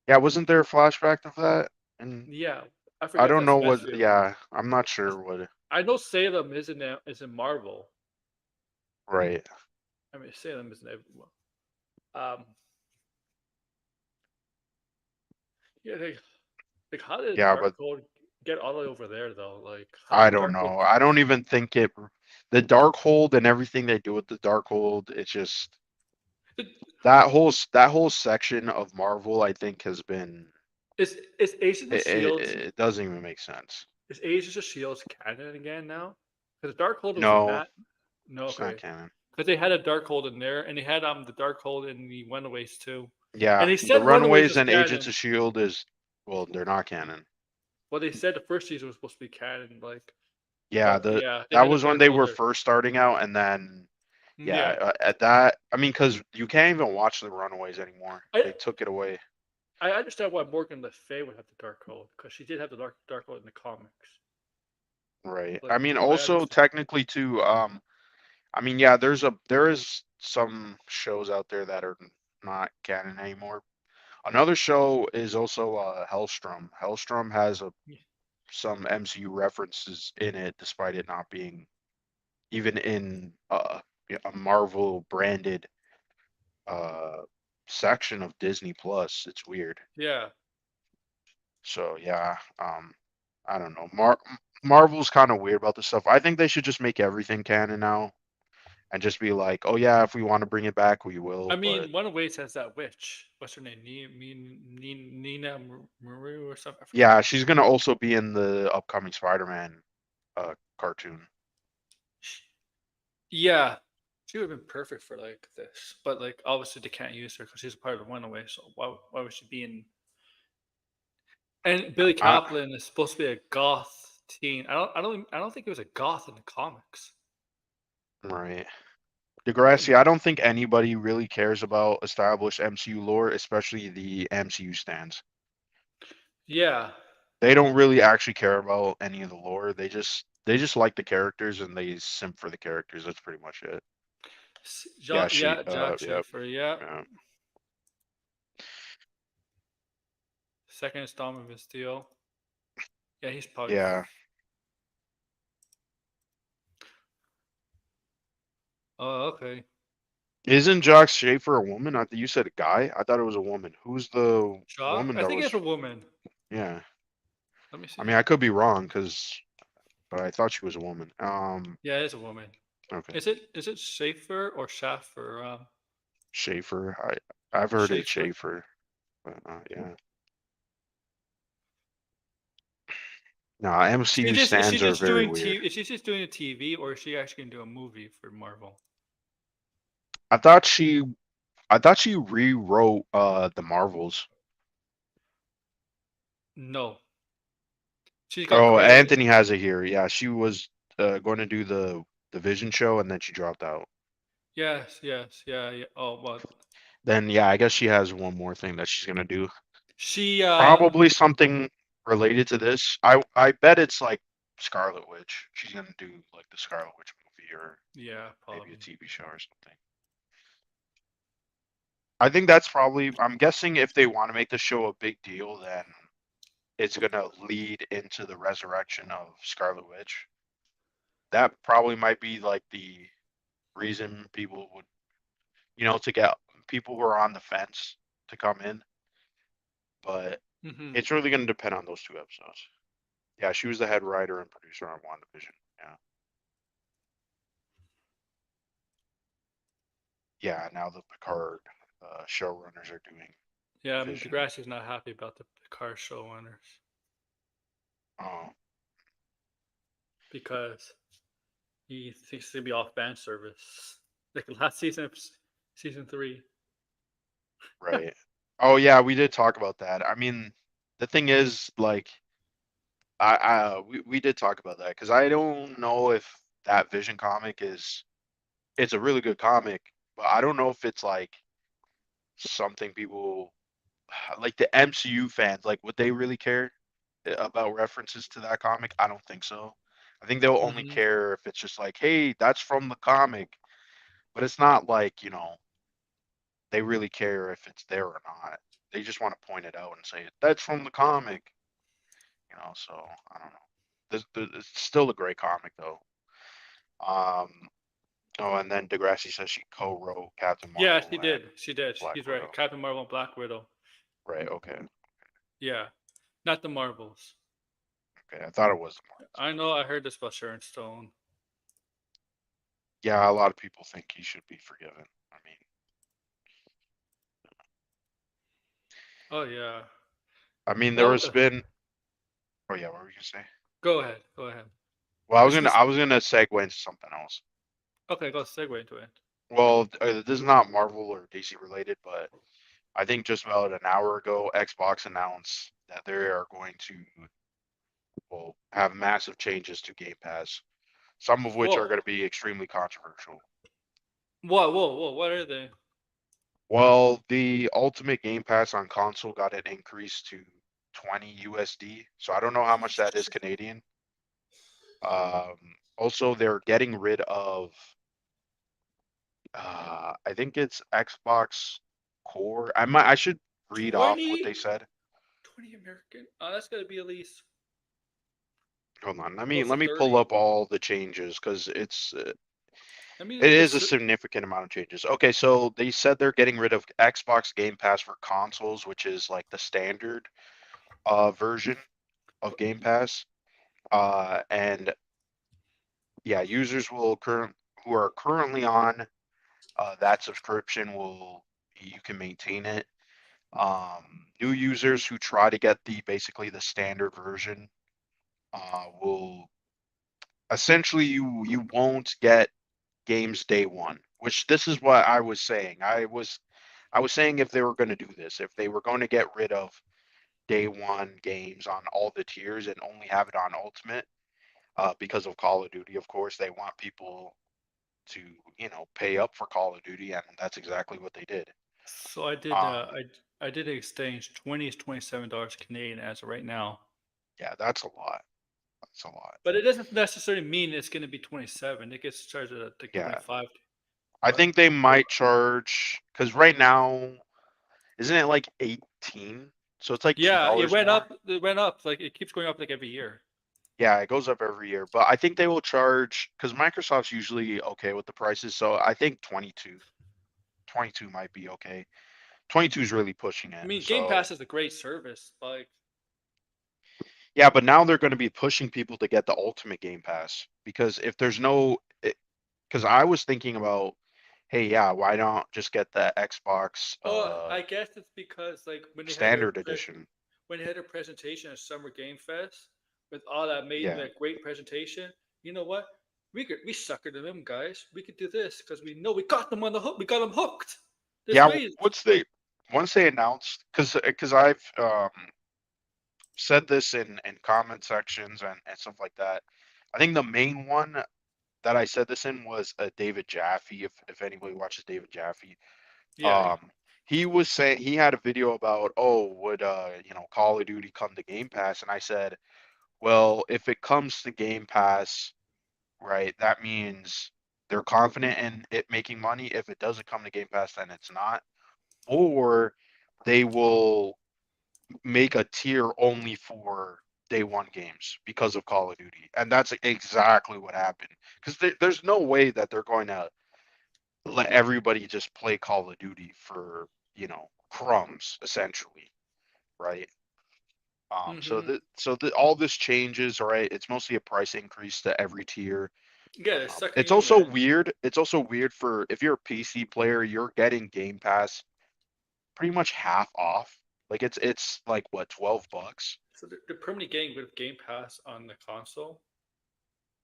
Yeah, wasn't there a flashback of that? And Yeah, I I forget if don't that's know what. Westview. Yeah, I'm not sure what. I know Salem isn't Marvel. Right. I mean Salem isn't everyone. Um, yeah, like how did Yeah, but Darkhold get all the way over there though? Like how I did don't Darkhold? know. I don't even think it. The Darkhold and everything they do with the Darkhold, it's just that whole section of Marvel. I think has been. Is Agents of Shields It doesn't even make sense. is Agents of Shields canon again now? Because Darkhold was in No, that. No, it's not okay. canon. Because they had a Darkhold in there, and they had the Darkhold in the Runaways too. And Yeah, they the said Runaways Runaways was and Agents canon. of Shield is well, they're not canon. Well, they said the first season was supposed to be canon, like, Yeah, but the yeah, they that had a was when they Darkhold were there. first starting out, and then yeah, Yeah, at that I mean, because you can't even watch the Runaways anymore. I They took it away. I understand why Morgan Le Fay would have the Darkhold because she did have the Darkhold in the comics. Right. I Like mean, I also understand. technically too. I mean, yeah, there is some shows out there that are not canon anymore. Another show is also Hellstrom. Hellstrom has some MCU references in it, despite it not being even in a Marvel branded uh section of Disney Plus. It's weird. Yeah, So yeah, I don't know. Marvel's kind of weird about this stuff. I think they should just make everything canon now and just be like, oh yeah, if we want to bring it back, we I will. But mean, Runaways has that witch. What's her name? Nina Maru or something. I forget. yeah, she's gonna also be in the upcoming Spider-Man cartoon. Yeah, she would have been perfect for like this, but like obviously they can't use her because she's a part of the Runaway. So why would she be in? And Billy I, Kaplan is supposed to be a goth teen. I don't think he was a goth in the comics. right. I Degrassi, think I don't think anybody really cares about established MCU lore, especially the MCU stands. yeah. They don't really actually care about any of the lore. They just like the characters and they simp for the characters. That's pretty much it. Yeah, she. Yeah, Jack Yep. Schaefer. Yeah, Yeah. second installment of his deal. Yeah, he's probably. Yeah. Oh, okay. Isn't Josh Schaefer a woman? I you said a guy. I thought it was a woman. Who's the Jock. woman I that think was? it's a woman. Yeah. Let me I see. mean, I could be wrong but I thought she was a woman. Yeah, it's a woman. Okay. Is it Schaefer or Schaffer? Schaefer. I've heard it Schaefer. Schaefer, but yeah. No, MCU Is she stands are just very doing weird. TV? Is she just doing a TV, or is she actually gonna do a movie for Marvel? I thought she I thought she rewrote the Marvels. No, she's got Oh, credit. Anthony has it here. Yeah, she was going to do the Vision show and then she dropped out. Yes, yes, yeah, yeah. Oh, well, Then yeah, I guess she has one more thing that she's gonna do. she Probably something related to this. I bet it's like Scarlet Witch. She's gonna do like the Scarlet Witch movie or yeah, maybe a probably. TV show or something. I think that's probably. I'm guessing if they want to make the show a big deal, then it's gonna lead into the resurrection of Scarlet Witch. That probably might be like the reason people would, to get people who are on the fence to come in. But Hmm. it's really gonna depend on those two episodes. Yeah, she was the head writer and producer on WandaVision. Yeah. Yeah, now the Picard showrunners are doing Yeah, Vision. Degrassi's not happy about the car showrunners Oh, because he thinks to be off fan service. Like last season of season three. right. Oh yeah, we did talk about that. I mean, the thing is, like, we did talk about that because I don't know if that Vision comic is. It's a really good comic, but I don't know if it's like something people like the MCU fans like. Would they really care about references to that comic? I don't think so. I think they'll only Hmm. care if it's just like, hey, that's from the comic, but it's not like, they really care if it's there or not. They just want to point it out and say that's from the comic, so I don't know. It's still a great comic though. Um, oh, and then Degrassi says she co-wrote Captain Yeah, Marvel she and did. She did. Black He's right. Widow. Captain Marvel and Black Widow. Right, okay. Yeah, not the Marvels. Okay, I thought it was the Marvels. I know. I heard this about Sharon Stone. Yeah, a lot of people think he should be forgiven. I mean, Oh yeah. there Well, has been. Oh yeah, what were you gonna say? go ahead. Go ahead. Well, I was Let's gonna just. I was gonna segue into something else. Okay, go segue into it. Well, this is not Marvel or DC related, but I think just about an hour ago, Xbox announced that they are going to, well, have massive changes to Game Pass, some of which are Whoa. going to be extremely controversial. Whoa, whoa, whoa. What are they? Well, the Ultimate Game Pass on console got an increase to 20 USD, so I don't know how much that is Canadian. Also, they're getting rid of, I think it's Xbox Core. I should read off what 20? they said. 20 American? That's got to be at least Hold on, let me close to let me pull 30. up all the changes because Let me it look at. is a significant amount of changes. Okay, so they said they're getting rid of Xbox Game Pass for consoles, which is like the standard version of Game Pass. And yeah, users will current who are currently on that subscription will you can maintain it. New users who try to get the basically the standard version will essentially you won't get games day one, which this is what I was saying. I was saying if they were going to do this, if they were going to get rid of day one games on all the tiers and only have it on Ultimate, because of Call of Duty, of course, they want people to pay up for Call of Duty, and that's exactly what they did. So I did. Um, I did exchange 20 is $27 Canadian as of right now. Yeah, that's a lot. That's a lot. But it doesn't necessarily mean it's going to be 27. It gets charged at like Yeah. 25. I But think they might charge because right now, isn't it like 18? So it's like yeah, it $2 went more. up. It went up. Like it keeps going up like every year. Yeah, it goes up every year, but I think they will charge because Microsoft's usually okay with the prices. So I think 22, 22 might be okay. 22 is really pushing I it. mean, Game So Pass is a great service. Like, yeah, but now they're going to be pushing people to get the Ultimate Game Pass because if there's no, because I was thinking about, hey, yeah, why not just get the Xbox well, I guess it's because like Standard Edition? when they had their presentation at Summer Game Fest with all that made Yeah. that great presentation. You know what? We suckered them guys. We could do this because we know we got them on the hook. We got them hooked. This Yeah, way, once they announced because I've said this in comment sections and stuff like that. I think the main one that I said this in was David Jaffe. If anybody watches David Jaffe, yeah. um, he was saying he had a video about, oh, would Call of Duty come to Game Pass? And I said, well, if it comes to Game Pass, right, that means they're confident in it making money. If it doesn't come to Game Pass, then it's not. Or they will make a tier only for day one games because of Call of Duty. And that's exactly what happened. Because there's no way that they're going to let everybody just play Call of Duty for, crumbs, essentially, right? Mm-hmm. All this changes, all right? It's mostly a price increase to every tier. Yeah, they're sucking It's you also in. weird. It's also weird for if you're a PC player, you're getting Game Pass pretty much half off. Like it's like what, $12? So they're permanently getting rid of Game Pass on the console.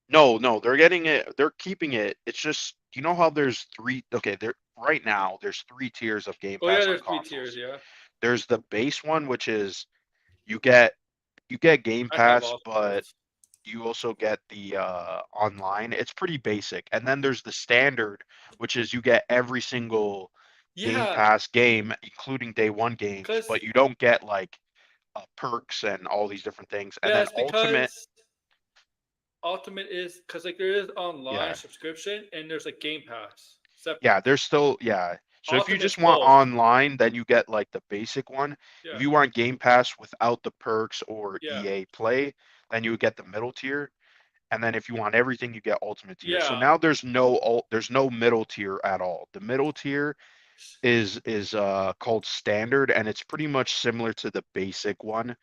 No, no, they're getting it. They're keeping it. It's just you know how there's three. Okay, there right now there's three tiers of Game Oh yeah, Pass on there's three tiers. consoles. Yeah, There's the base one, which is you get you get Game I have Pass, all but those. you also get the online. It's pretty basic. And then there's the standard, which is you get every single Game Yeah, Pass game, including day one games, because but you don't get like perks and all these different things. And yeah, then it's Ultimate, because Ultimate is because like there is online yeah, subscription and there's like Game Pass separate. yeah, there's still, yeah. So if you Ultimate's just want both. online, then you get like the basic one. If Yeah, you want Game Pass without the perks or yeah, EA Play, then you would get the middle tier. And then if you want everything, you get ultimate tier. So yeah. now there's no middle tier at all. The middle tier is called standard, and it's pretty much similar to the basic one,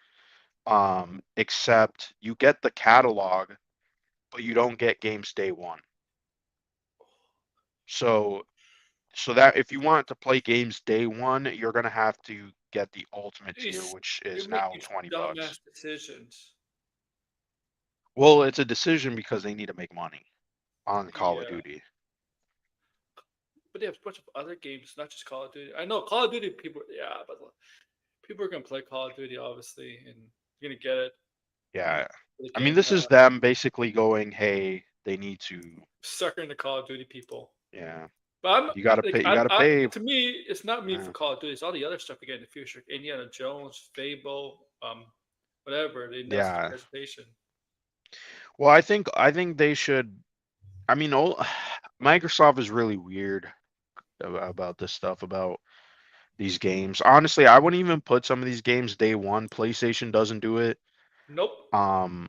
except you get the catalog, but you don't get games day one. So that if you want to play games day one, you're gonna have to get the ultimate tier, It's, which they're is now making 20 dumbass bucks. decisions. Well, it's a decision because they need to make money on Call of Yeah, Duty. but they have a bunch of other games, not just Call of Duty. I know Call of Duty people. Yeah, but people are gonna play Call of Duty obviously, and you're gonna get it Yeah. for the I mean, Game this is Pass. them basically going, hey, they need to, Sucker into Call of Duty people. yeah, But I'm you gotta like pay, you gotta pay. to me, it's not me for Yeah. Call of Duty. It's all the other stuff we get in the future. Indiana Jones, Fable, whatever they announced at the Yeah. presentation. Well, I think they should. I mean, Microsoft is really weird about this stuff about these games. Honestly, I wouldn't even put some of these games day one. PlayStation doesn't do it. Nope. Um,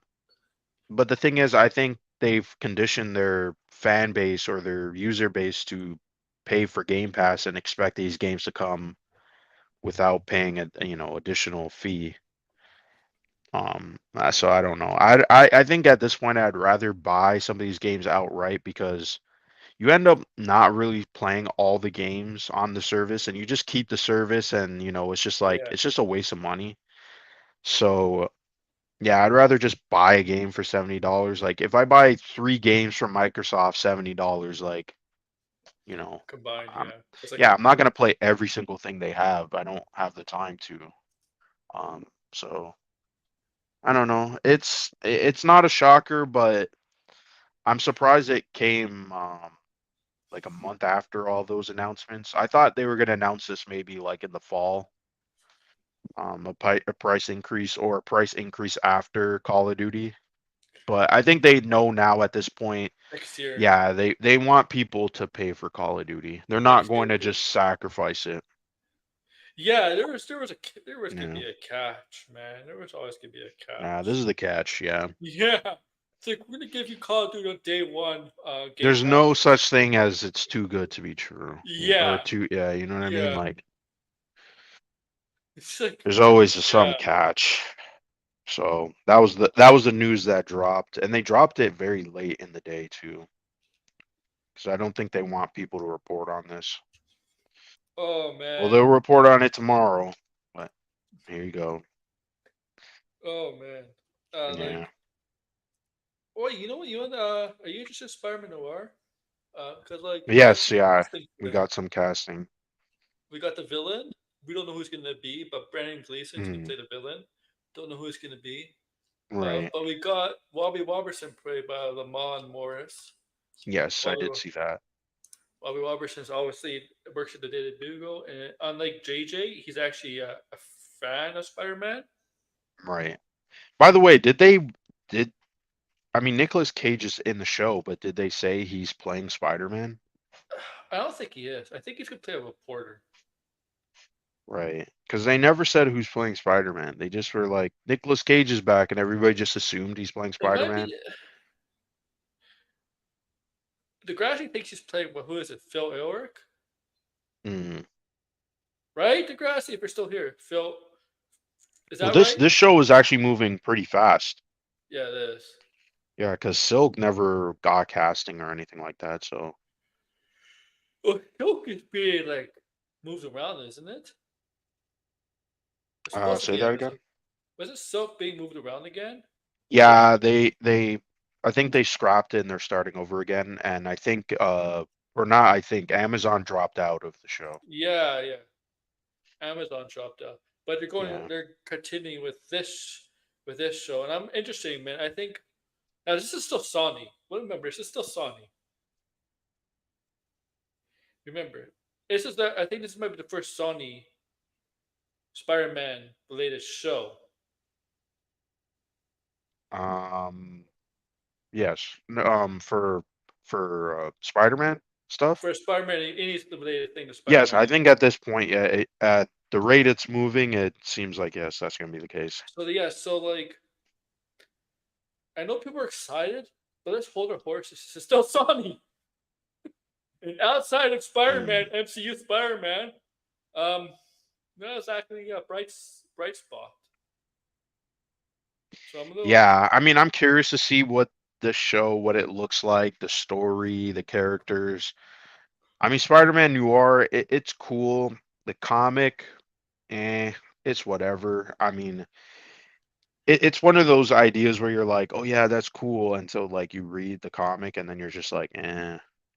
but the thing is, I think they've conditioned their fan base or their user base to pay for Game Pass and expect these games to come without paying a additional fee. So I don't know. I think at this point I'd rather buy some of these games outright because you end up not really playing all the games on the service and you just keep the service and it's just like Yeah. it's just a waste of money. So yeah, I'd rather just buy a game for $70. Like if I buy three games from Microsoft, $70, like, you know, Combined. um, Yeah. It's like yeah, I'm not gonna play every single thing they have. I don't have the time to. So I don't know. It's not a shocker, but I'm surprised it came like a month after all those announcements. I thought they were gonna announce this maybe like in the fall. a price increase or a price increase after Call of Duty. But I think they know now at this point, Next year. yeah, they want people to pay for Call of Duty. They're not Next year. going to just sacrifice it. Yeah, there was gonna Yeah. be a catch, man. There was always gonna be a Nah, this catch. is the catch. Yeah. Yeah. It's like we're gonna give you Call of Duty on day one, Game There's Pass. no such thing as it's too good to be true. Yeah, or Yeah, too, yeah, you know what I mean? yeah. Like, It's like there's always some yeah. catch. So that was the news that dropped, and they dropped it very late in the day too, because I don't think they want people to report on this. Oh Well, man. they'll report on it tomorrow, but here you go. Oh man. Yeah. Like, oh, you know what? Are you interested in Spider-Man Noir? Cause like we got Yes, some yeah, casting we today. got some casting. We got the villain. We don't know who's gonna be, but Brandon Gleeson's gonna Mm, play the villain. Don't know who it's gonna be. right. But we got Bobby Robertson played by Lamont Morris. Yes, I Bobby, did see that. Bobby Robertson's obviously works at the Daily Bugle, and unlike JJ, he's actually a fan of Spider-Man. Right. By the way, did I mean Nicolas Cage is in the show, but did they say he's playing Spider-Man? I don't think he is. I think he's gonna play a reporter. Right. Because they never said who's playing Spider-Man. They just were like, Nicolas Cage is back, and everybody just assumed he's playing It might Spider-Man. be. The Degrassi thinks he's playing. Well, who is it? Phil Ulrich, Mm. right? Degrassi, if you're still here, Phil. Is Well, that this right? this show is actually moving pretty fast. Yeah, it is. Yeah, because Silk never got casting or anything like that. So, Well, Silk is being like moves around, isn't it? It's supposed to say be that episode. again. Was it Silk being moved around again? Or Yeah, I think they scrapped it and they're starting over again. And I think, or not, I think Amazon dropped out of the show. yeah, yeah. Amazon dropped out, but Yeah. they're continuing with this show, and I'm interested, man. I think now this is still Sony. Well, remember, this is still Sony. Remember, this is the I think this might be the first Sony Spider-Man related show Um, yes. For Spider-Man stuff. for Spider-Man any related thing to Yes, I Spider-Man. think at this point, yeah, at the rate it's moving, it seems like yes, that's gonna be the case. So yeah, so like I know people are excited, but let's hold our horses. This is still Sony, and outside of Spider-Man, Mm. MCU Spider-Man, um, not exactly a bright spot. So I'm a little Yeah, I mean, I'm curious to see what this show, what it looks like, the story, the characters. I mean, Spider-Man Noir, it's cool. The comic, eh, it's whatever. I mean, it's one of those ideas where you're like, oh yeah, that's cool, until like you read the comic and then you're just like,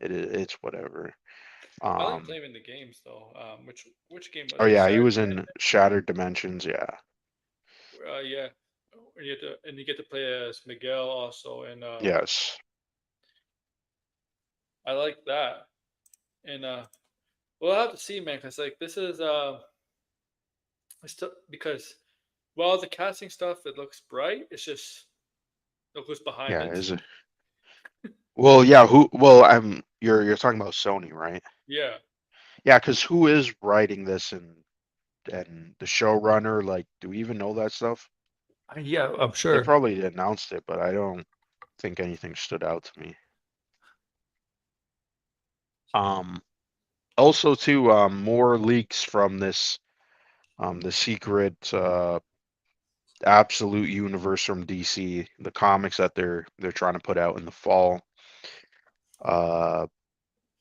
it's whatever. I like Um, playing the games though. Which game oh was it? yeah, he Shattered was in Shattered Dimensions, yeah. Yeah. And you get to play as Miguel also, and Yes. I like that. And we'll have to see, man, because like this is it's still because while the casting stuff it looks bright, it's just look who's behind Yeah, it. is it? Well, yeah, you're talking about Sony, right? Yeah. Yeah, because who is writing this and the showrunner, like, do we even know that stuff? Yeah, I'm They sure. probably announced it, but I don't think anything stood out to me. Um, Also too, more leaks from this, the secret, absolute universe from DC, the comics that they're trying to put out in the fall. Uh,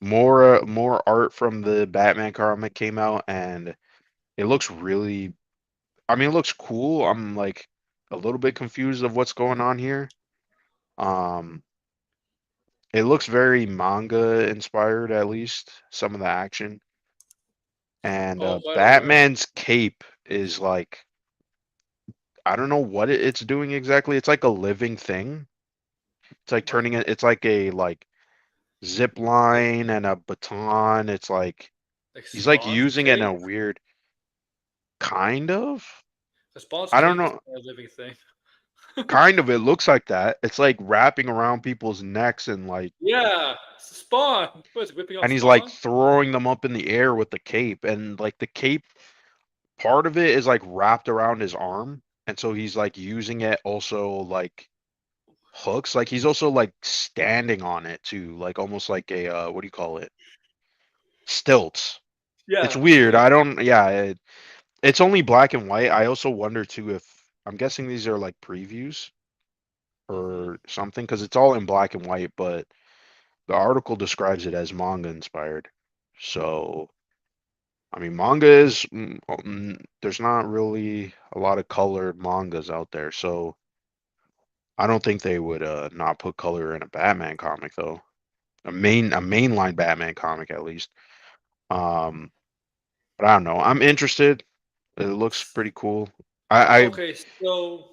more art from the Batman comic came out, and it looks really, I mean, it looks cool. I'm like a little bit confused of what's going on here. Um, it looks very manga inspired, at least some of the action. And Oh, by the way, Batman's cape is like, I don't know what it's doing exactly. It's like a living thing. It's like right? turning it. It's like a like zip Like line and a baton. It's like like he's like Spawn's using it in cape. a weird kind of. The Spawn's I don't cape is know. a living thing. Kind of, it looks like that. It's like wrapping around people's necks and like, Yeah, it's the Spawn. What is it, whipping and out he's like Spawn? throwing them up in the air with the cape, and like the cape part of it is like wrapped around his arm, and so he's like using it also like hooks. Like he's also like standing on it too, like almost like a what do you call it? Stilts. It's Yeah, weird. I stilts. don't. Yeah, it's only black and white. I also wonder too if I'm guessing these are like previews Hmm. or something because it's all in black and white, but the article describes it as manga inspired. So, I mean, manga is there's not really a lot of colored mangas out there, so I don't think they would not put color in a Batman comic though. A mainline Batman comic at least. Um, but I don't know. I'm interested. It looks pretty cool. I Okay, so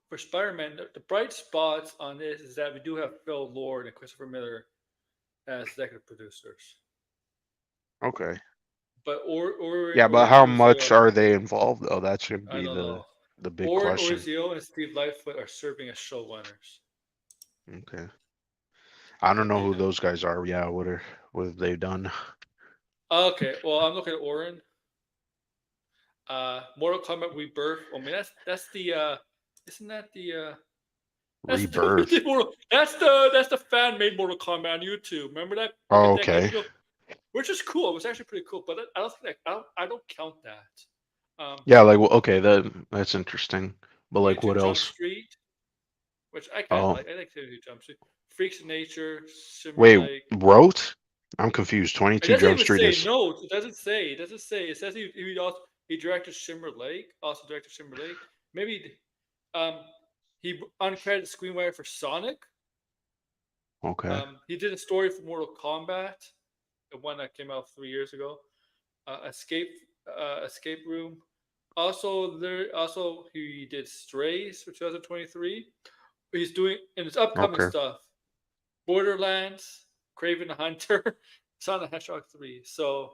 for Spider-Man, the bright spots on this is that we do have Phil Lord and Christopher Miller as executive producers, okay. but Yeah, but how much are they involved though? That's gonna I be don't know. the big Orin question. Orizio and Steve Lightfoot are serving as showrunners. Okay. I don't know They, who those guys are. Yeah, what have they done? okay, well, I'm looking at Orin. Mortal Kombat Rebirth. I mean, that's the isn't that the that's Rebirth. that's the fan made Mortal Kombat on YouTube. Remember that? Look Oh, at that game, okay. you go, which is cool. It was actually pretty cool, but I don't think I don't count that. Yeah, like well, okay, that's interesting. But like 22 what Jump else? Street, which I kind of Oh, like. I like 22 Jump Street. Freaks of Nature, Simmer wait, Lake. wrote? I'm confused. It 22 doesn't Jump even Street say is no. It doesn't say. It doesn't say. It says he also he directed Shimmer Lake. Also directed Shimmer Lake. Maybe um he uncredited screenwriter for Sonic. okay. He did a story for Mortal Kombat, the one that came out 3 years ago. Escape Room. Also he did Strays for 2023. He's doing in his upcoming Okay. stuff. Borderlands, Craven the Hunter, Sonic the Hedgehog 3. So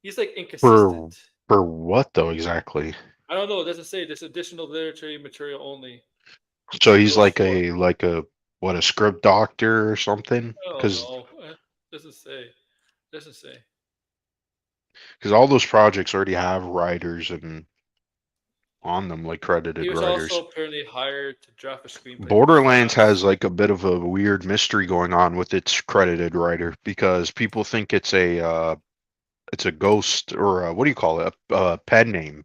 he's like For inconsistent. for what though exactly? I don't know. It doesn't say. This additional literary material only So for he's those four. like a what a script doctor or something? I don't Because know. Doesn't say. Doesn't say. all those projects already have writers and on them like He credited was writers. also apparently hired to draft a screenplay for Borderlands has Fast. like a bit of a weird mystery going on with its credited writer because people think it's a ghost or what do you call it? A pen name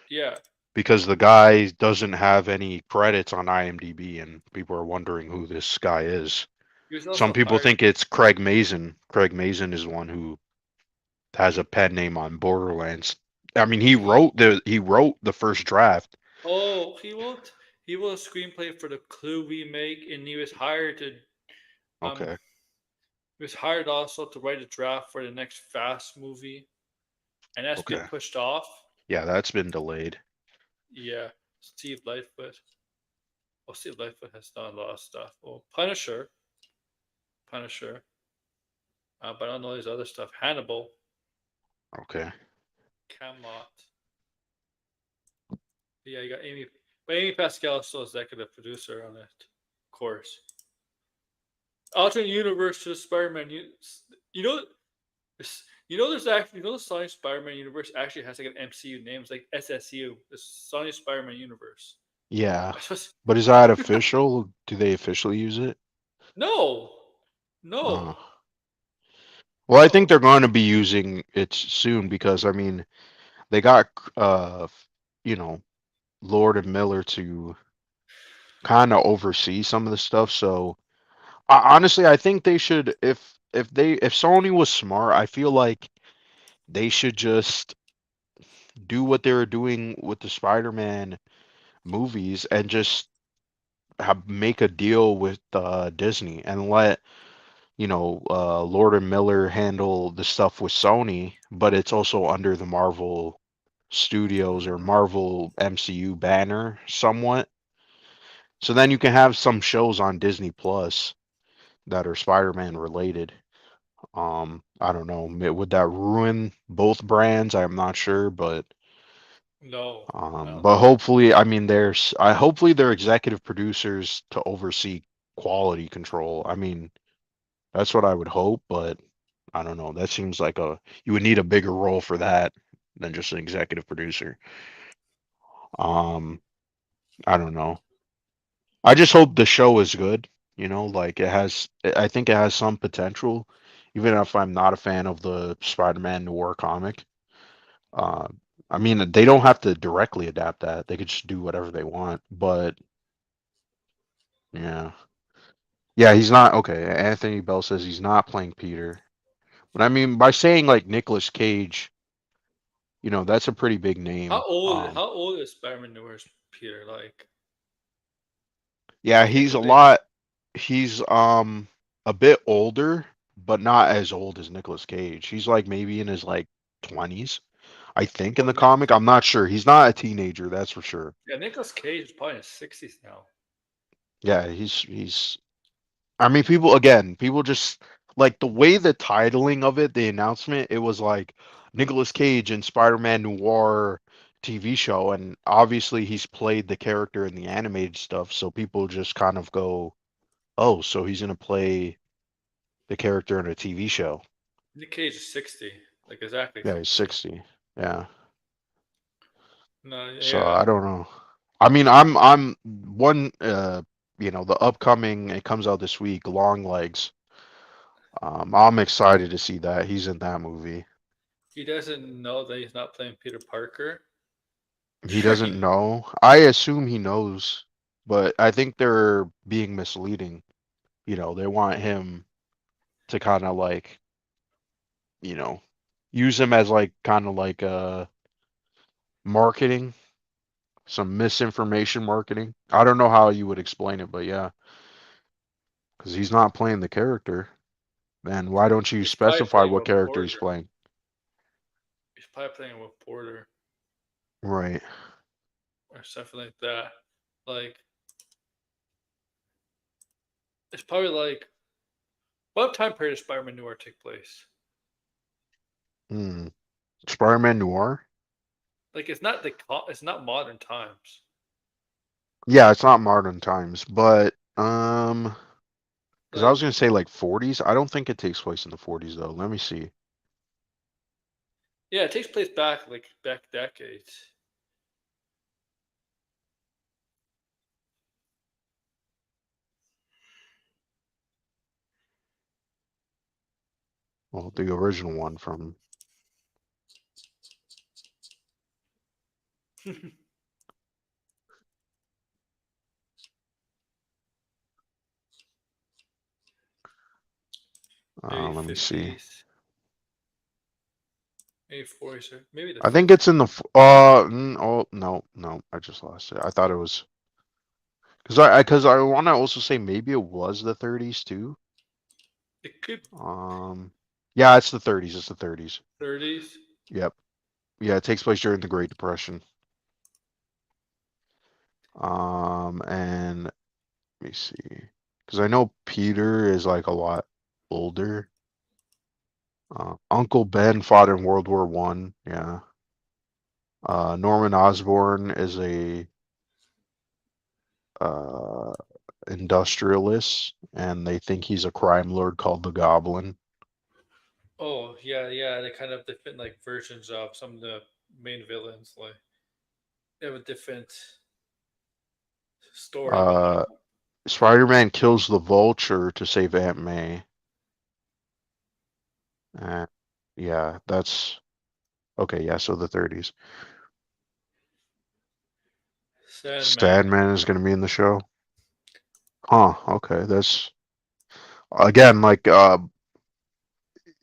Yeah, because the guy doesn't have any credits on IMDb and people are wondering who this guy is. he was Some also people hired. think it's Craig Mazin. Craig Mazin is one who has a pen name on Borderlands. I mean, He he wrote the first draft. oh he wrote a screenplay for the Clue remake, and um Okay. he was hired also to write a draft for the next Fast movie, and that's been Okay. pushed off. Yeah, that's been delayed. Yeah, Steve Lightfoot. Oh, Steve Lightfoot has done a lot of stuff. Oh, Punisher. But I don't know his other stuff. Hannibal, Okay. Camelot. Yeah, you got Amy. But Amy Pascal is still executive producer on it, of course. Alternate universe to Spider-Man. You know, there's actually the Sony Spider-Man universe actually has like an MCU name. It's like SSU, the Sony Spider-Man universe. Yeah. I suppose But is that official? Do they officially use it? no, Uh, no, well, I think no. they're going to be using it soon because I mean, they got you know, Lord and Miller to kind of oversee some of the stuff. So, honestly, I think they should if Sony was smart, I feel like they should just do what they were doing with the Spider-Man movies and just make a deal with Disney and let Lord and Miller handle the stuff with Sony, but it's also under the Marvel Studios or Mhm. Marvel MCU banner somewhat. So then you can have some shows on Disney Plus that are Spider-Man related. I don't know. Would that ruin both brands? I'm not sure, but No, I don't But think so. hopefully, I mean, hopefully they're executive producers to oversee quality control. I mean, that's what I would hope, but I don't know. That seems like you would need a bigger role for that than just an executive producer. Um, I don't know. I just hope the show is good. Like I think it has some potential, even if I'm not a fan of the Spider-Man Noir comic. Uh, I mean, they don't have to directly adapt that. They could just do whatever they want. But yeah, yeah, he's not okay. Anthony Bell says he's not playing Peter. But I mean, by saying like Nicolas Cage, that's a pretty big name. How old is Spider-Man Noir's Peter? Yeah, I can't he's a really. lot. He's a bit older, but not as old as Nicolas Cage. He's like maybe in his like 20s, I think, in Well, the comic. I'm not sure. He's not a teenager, that's for sure. yeah, Nicolas Cage is probably in his 60s now. Yeah, he's I mean, people just like the way the titling of it, the announcement, it was like Nicolas Cage and Spider-Man Noir TV show, and obviously he's played the character in the animated stuff, so people just kind of go, "Oh, so he's gonna play the character in a TV show." Nick Cage is 60, like exactly Yeah, he's 60. 60. Yeah. No, So yeah. I don't know. I mean, I'm one the upcoming it comes out this week, Long Legs. I'm excited to see that. He's in that movie. He doesn't know that he's not playing Peter Parker. He doesn't know. I assume he knows, but I think they're being misleading. They want him to kind of like, you know, use him as like kind of like marketing, some misinformation marketing. I don't know how you would explain it, but yeah, because he's not playing the character. Then why don't you He's probably specify playing what with character he's Porter. playing? He's probably playing with Porter Right. or something like that. Like, it's probably like, what time period does Spider-Man Noir take place? Hmm. Spider-Man Noir? Like, it's not modern times. Yeah, it's not modern times, but because I was Like, gonna say like 40s. I don't think it takes place in the 40s though. Let me see. yeah, it takes place back decades. Well, the original one from. Maybe Let me see. 50s, maybe 40s, or maybe the I think 50s. it's in the. Oh no, no, I just lost it. I thought it was because I want to also say maybe it was the 30s too. It could Um, yeah, it's the 30s. It's the 30s. 30s. Yep. Yeah, it takes place during the Great Depression. And let me see, because I know Peter is like a lot older. Uncle Ben fought in World War One. Yeah. Norman Osborn is a uh, industrialist, and they think he's a crime lord called the Goblin. Oh yeah, yeah. They kind of different like versions of some of the main villains. Like they have a different story behind Uh, them. Spider-Man kills the Vulture to save Aunt May. Uh, yeah, that's okay. Yeah, so the 30s. Sandman. Sandman is going to be in the show. Huh, okay. That's again like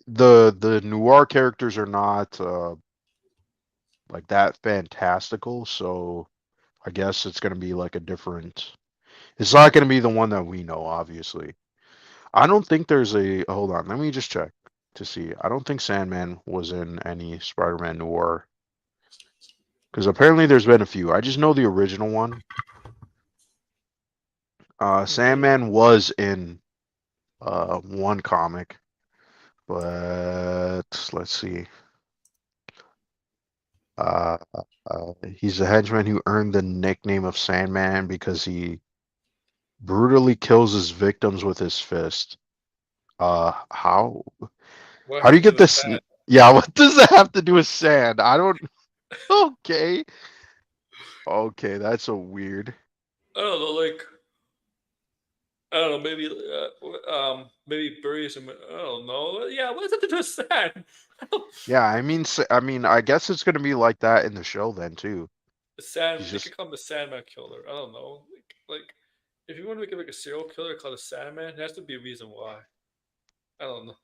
the noir characters are not like that fantastical, so I guess it's going to be like a different. It's not going to be the one that we know, obviously. I don't think there's a. Hold on, let me just check to see. I don't think Sandman was in any Spider-Man Noir because apparently there's been a few. I just know the original one. Yeah. Sandman was in one comic, but let's see. Uh, he's a henchman who earned the nickname of Sandman because he brutally kills his victims with his fist. How What how do have you to do get with this? that? Yeah, what does that have to do with sand? I don't. Okay, okay, that's so weird. I don't know, like I don't know, maybe maybe buries him. I don't know. Yeah, what does that have to do with sand? Yeah, I mean, I guess it's gonna be like that in the show then too. The sand. He's They just, could call him the Sandman killer. I don't know. Like if you want to make it like a serial killer called a Sandman, there has to be a reason why. I don't know.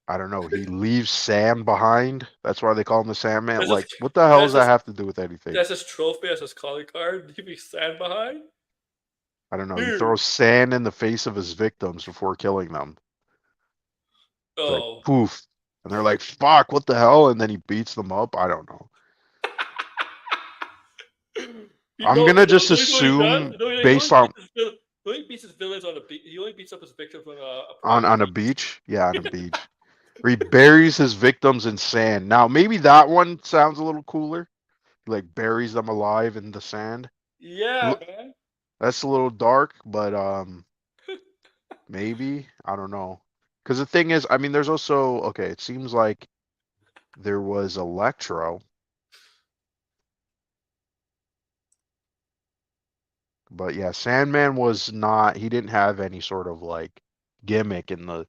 I don't know. He leaves sand behind. That's why they call him the Sandman. That's his, Like, what the hell does that's that his, have to do with anything? that's his trophy. That's his calling card. Leaving sand behind. I don't know. He Here. throws sand in the face of his victims before killing them. It's like Oh. poof, and they're like, "Fuck, what the hell?" And then he beats them up. I don't know. I'm gonna just You know what he does? assume He only based on beats his villains on a beat. He only beats up his victims on a private on a beach. beach. Yeah, on a beach. Where he buries his victims in sand. Now, maybe that one sounds a little cooler. He like buries them alive in the sand. Yeah, L- man. That's a little dark, but maybe I don't know. Because the thing is, I mean, there's also okay. It seems like there was Electro, but yeah, Sandman was not. He didn't have any sort of like gimmick in the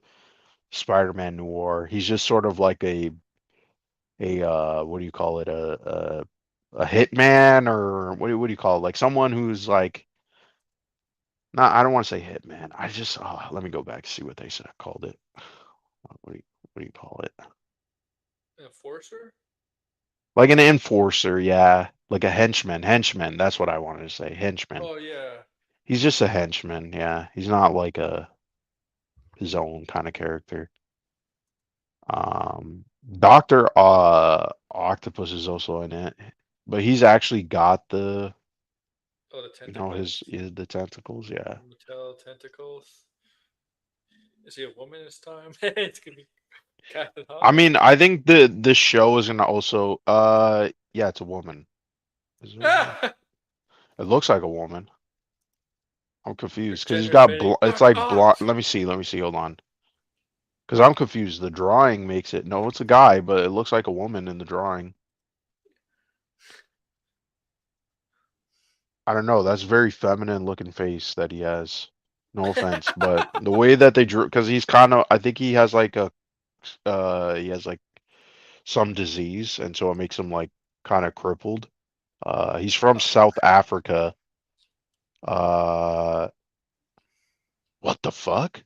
Spider-Man noir. He's just sort of like a what do you call it? A hitman or what do you call it? Like someone who's like not. I don't want to say hitman. I just let me go back to see what they said called it. What do you call it? Enforcer? Like an enforcer, yeah. Like a henchman. Henchman. That's what I wanted to say. Henchman. Oh yeah. He's just a henchman, yeah. He's not like a his own kind of character. Doctor Octopus is also in it, but he's actually got the Oh, the you know tentacles. the tentacles, yeah. Mattel tentacles. Is he a woman this time? It's gonna be Captain I Hawk. mean, I think the show is gonna also yeah, it's a woman. Is it a woman? Ah! It looks like a woman. I'm confused because he's Gender got bending. it's Doc like blonde. Ock. Let me see. Hold on. Because I'm confused. The drawing makes it no, it's a guy, but it looks like a woman in the drawing. I don't know. That's very feminine looking face that he has. No offense, but the way that they drew, because he's kind of, I think he has like he has like some disease, and so it makes him like kind of crippled. He's from South Africa. Uh, what the fuck?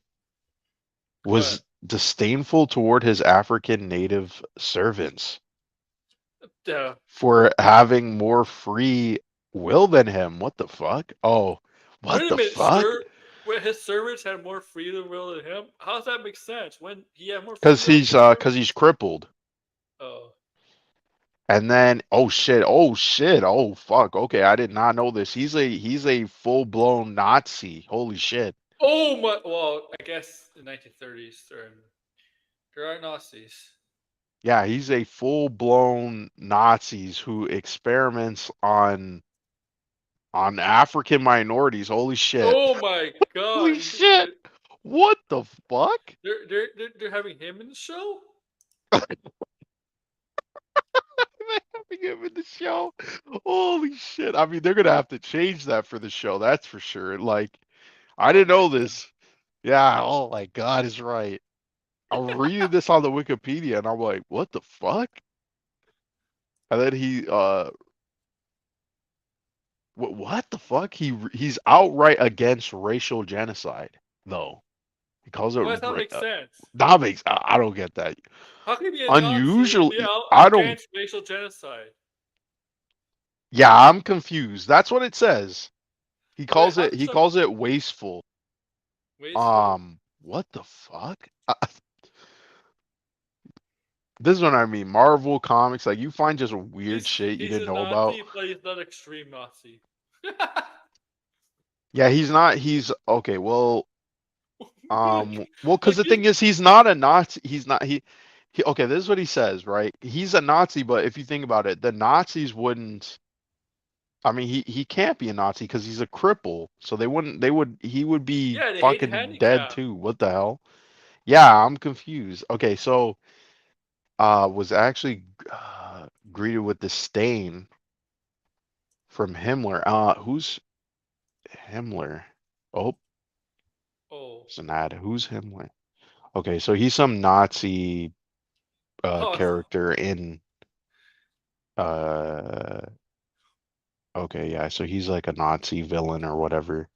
What? Was disdainful toward his African native servants Yeah. for having more free will than him. What the fuck? Oh, what Wait a the minute, fuck? sir. When his servants had more freedom will than him? How does that make sense? When he had more free will than his Cause servants? he's crippled. Oh. And then oh fuck. Okay, I did not know this. He's a full-blown Nazi. Holy shit. Oh my. Well, I guess the 1930s, there are Nazis. Yeah, he's a full-blown Nazis who experiments on African minorities. Holy shit. Oh my Holy god. shit. What the fuck? They're having him in the show? Having him in the show. Holy shit. I mean, they're gonna have to change that for the show, that's for sure. Like, I Oh didn't my know this. Yeah, oh my god is right. I was reading this on the Wikipedia and I'm like, what the fuck? And then what the fuck? He's outright against racial genocide, though. He calls it Why does that make sense? that makes I don't get that. How can you be a Nazi and be Unusually, out I don't. against racial genocide? Yeah, I'm confused. That's what it says. Wait, how can He some calls it wasteful. wasteful? What the fuck? This is what I mean. Marvel comics, like you find just weird shit you He's didn't a know about. Nazi, but he's not extreme Nazi. Yeah, he's not. He's okay. Well, like, well, because like the he, thing is, he's not a Nazi. Okay, this is what he says, right? He's a Nazi, but if you think about it, the Nazis wouldn't. I mean, he can't be a Nazi because he's a cripple. So they wouldn't. They would. He would be Yeah, they hate fucking dead handicap. too. What the hell? Yeah, I'm confused. Okay, so was actually greeted with disdain from Himmler. Who's Himmler? Oh, Oh, it's an ad. Who's Himmler? Okay, so he's some Nazi oh, character in uh okay, yeah, so he's like a Nazi villain or whatever.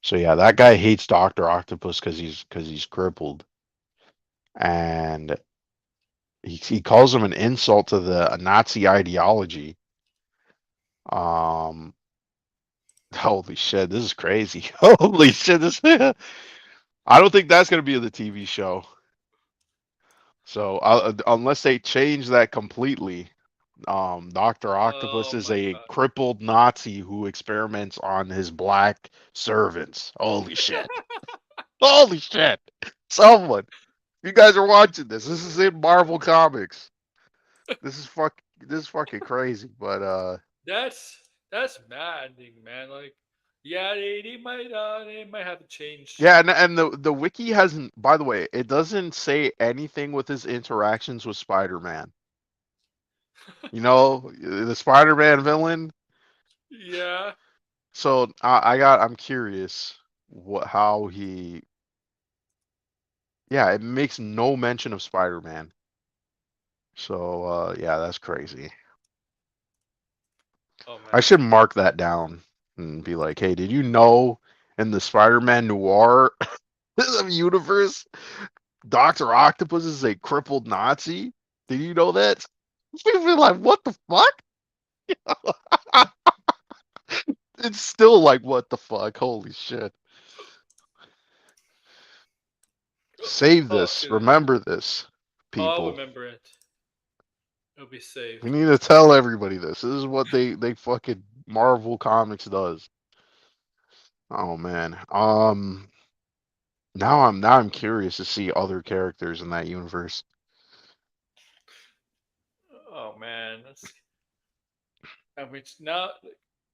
So yeah, that guy hates Doctor Octopus because he's crippled, and he calls him an insult to the Nazi ideology. Um, holy shit, this is crazy. Holy shit, this. I don't think that's gonna be in the TV show. So unless they change that completely, Doctor Octopus oh is my a god. crippled Nazi who experiments on his black servants. Holy shit! Holy shit! Someone. You guys are watching this. This is in Marvel Comics. This is fucking crazy. But That's maddening, man. Like, yeah, they might have to change. yeah, and the wiki hasn't. By the way, it doesn't say anything with his interactions with Spider-Man. You know, the Spider-Man villain. Yeah. So I'm curious what how he. Yeah, it makes no mention of Spider-Man. So yeah, that's crazy. Oh I man. should mark that down and be like, hey, did you know in the Spider-Man noir universe, Doctor Octopus is a crippled Nazi? Did you know that? You'd be like, what the fuck? It's still like, what the fuck? Holy shit. Save Oh, this. excuse me. Remember this, Oh, I'll people. remember it. It'll be We saved. need to tell everybody this. This is what they fucking Marvel Comics does. Oh man. Now I'm curious to see other characters in that universe. Oh man, that's. I mean, now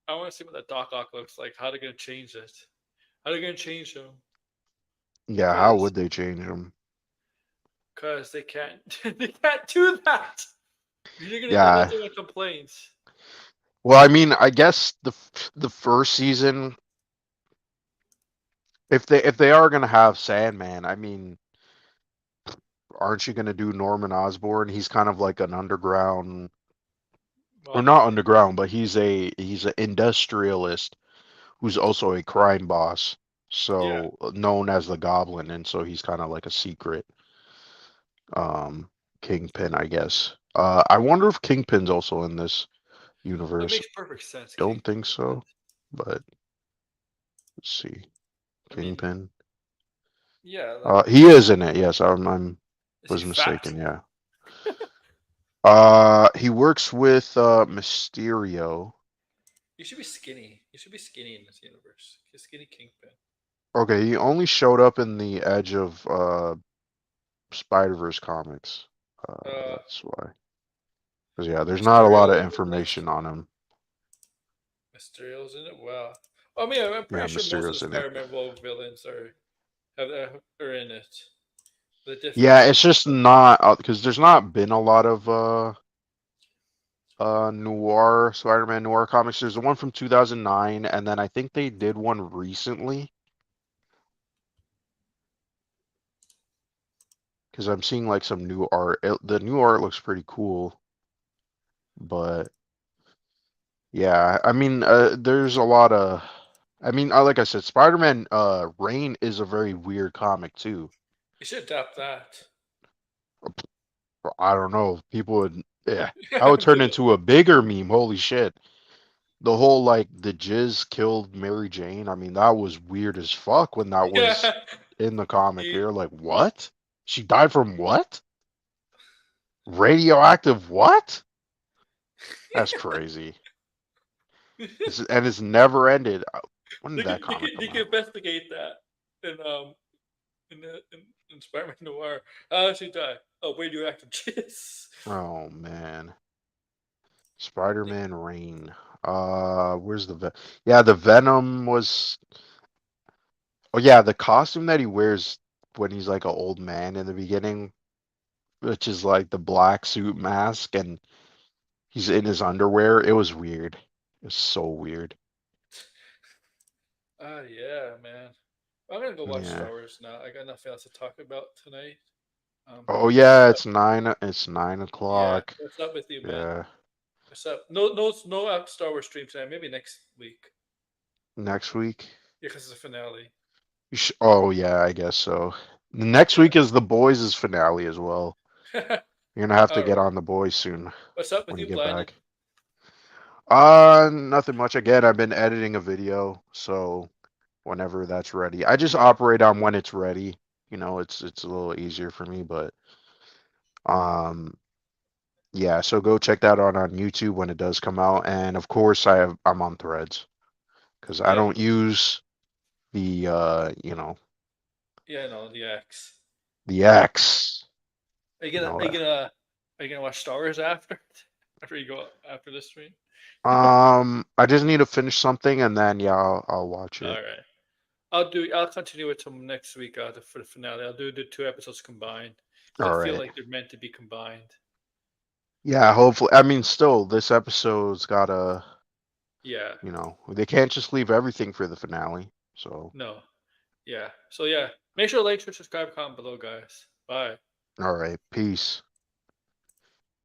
I want to see what that Doc Ock looks like. How they're gonna change it? How they're gonna change him? Yeah, how Because would they change them? because they can't they can't do that. You're gonna get Yeah. nothing but complaints. Well, I mean, I guess the first season, if they are gonna have Sandman, I mean, aren't you gonna do Norman Osborn? He's kind of like an underground, or not Mafia. underground, but he's an industrialist who's also a crime boss, Yeah. so known as the Goblin, and so he's kind of like a secret um kingpin, I guess. I wonder if Kingpin's also in this That universe. makes perfect sense, Don't Kingpin. think so, but let's see. I mean, Kingpin. yeah, like He is in it. Yes, I'm is he was fat? mistaken. Yeah. He works with Mysterio. You should be skinny. You should be skinny in this universe. You're skinny Kingpin. Okay, he only showed up in the Edge of Spider-Verse comics. Uh, That's why. Because yeah, there's not a lot of Mysterio's in it. information on him. Mysterio's in it. Wow. I mean, I'm Yeah, pretty sure most of the Mysterio's in it. Spider-Man world villains are in it. The Yeah, different. it's just not because there's not been a lot of noir Spider-Man noir comics. There's the one from 2009, and then I think they did one recently because I'm seeing like some new art. The new art looks pretty cool, but yeah, I mean, there's a lot of. I mean, like I said, Spider-Man Reign is a very weird comic too. You should adapt that. I don't know. People would, yeah, that would turn into a bigger meme. Holy shit. The whole like the Jizz killed Mary Jane. I mean, that was weird as fuck when that Yeah. was in the comic. You- You're like, what? She died from what? Radioactive what? That's crazy. And it's never ended. When did that comic they come can out? investigate that in in Spider-Man Noir. How did she die? Oh, radioactive jizz. Oh man. Spider-Man Rain. Where's the yeah, the Venom was. Oh yeah, the costume that he wears when he's like an old man in the beginning, which is like the black suit mask and he's in his underwear. It was weird. It was so weird. Ah, yeah, man. I'm gonna go watch Yeah. Star Wars now. I got nothing else to talk about tonight. Oh What's yeah, up? it's nine. It's nine Yeah, o'clock. what's up with you, man? Yeah. What's up? No Star Wars stream tonight. Maybe next week. Next week. Yeah, because it's the finale. Oh yeah, I guess so. The next Yeah. week is the boys' finale as well. You're gonna have to All get right. on the boys soon What's up with when you you, get blinded? back. Nothing much. Again, I've been editing a video, so whenever that's ready. I just Yeah. operate on when it's ready. It's a little easier for me, but um yeah, so go check that out on YouTube when it does come out. And of course I'm on Threads because I Yeah. don't use the Yeah. No, the X. the X. Are you You gonna? know Are you gonna? Are you gonna watch Star Wars after? After you go after the stream? I just need to finish something and then yeah, I'll watch All it. right. I'll continue it till next week for the finale. I'll do the two episodes combined because All I feel right. like they're meant to be combined. Yeah, hopefully. I mean, still, this episode's gotta, Yeah. they can't just leave everything for the finale. So, No. Yeah. So yeah, make sure to like, share, subscribe, comment below, guys. Bye. all right, peace.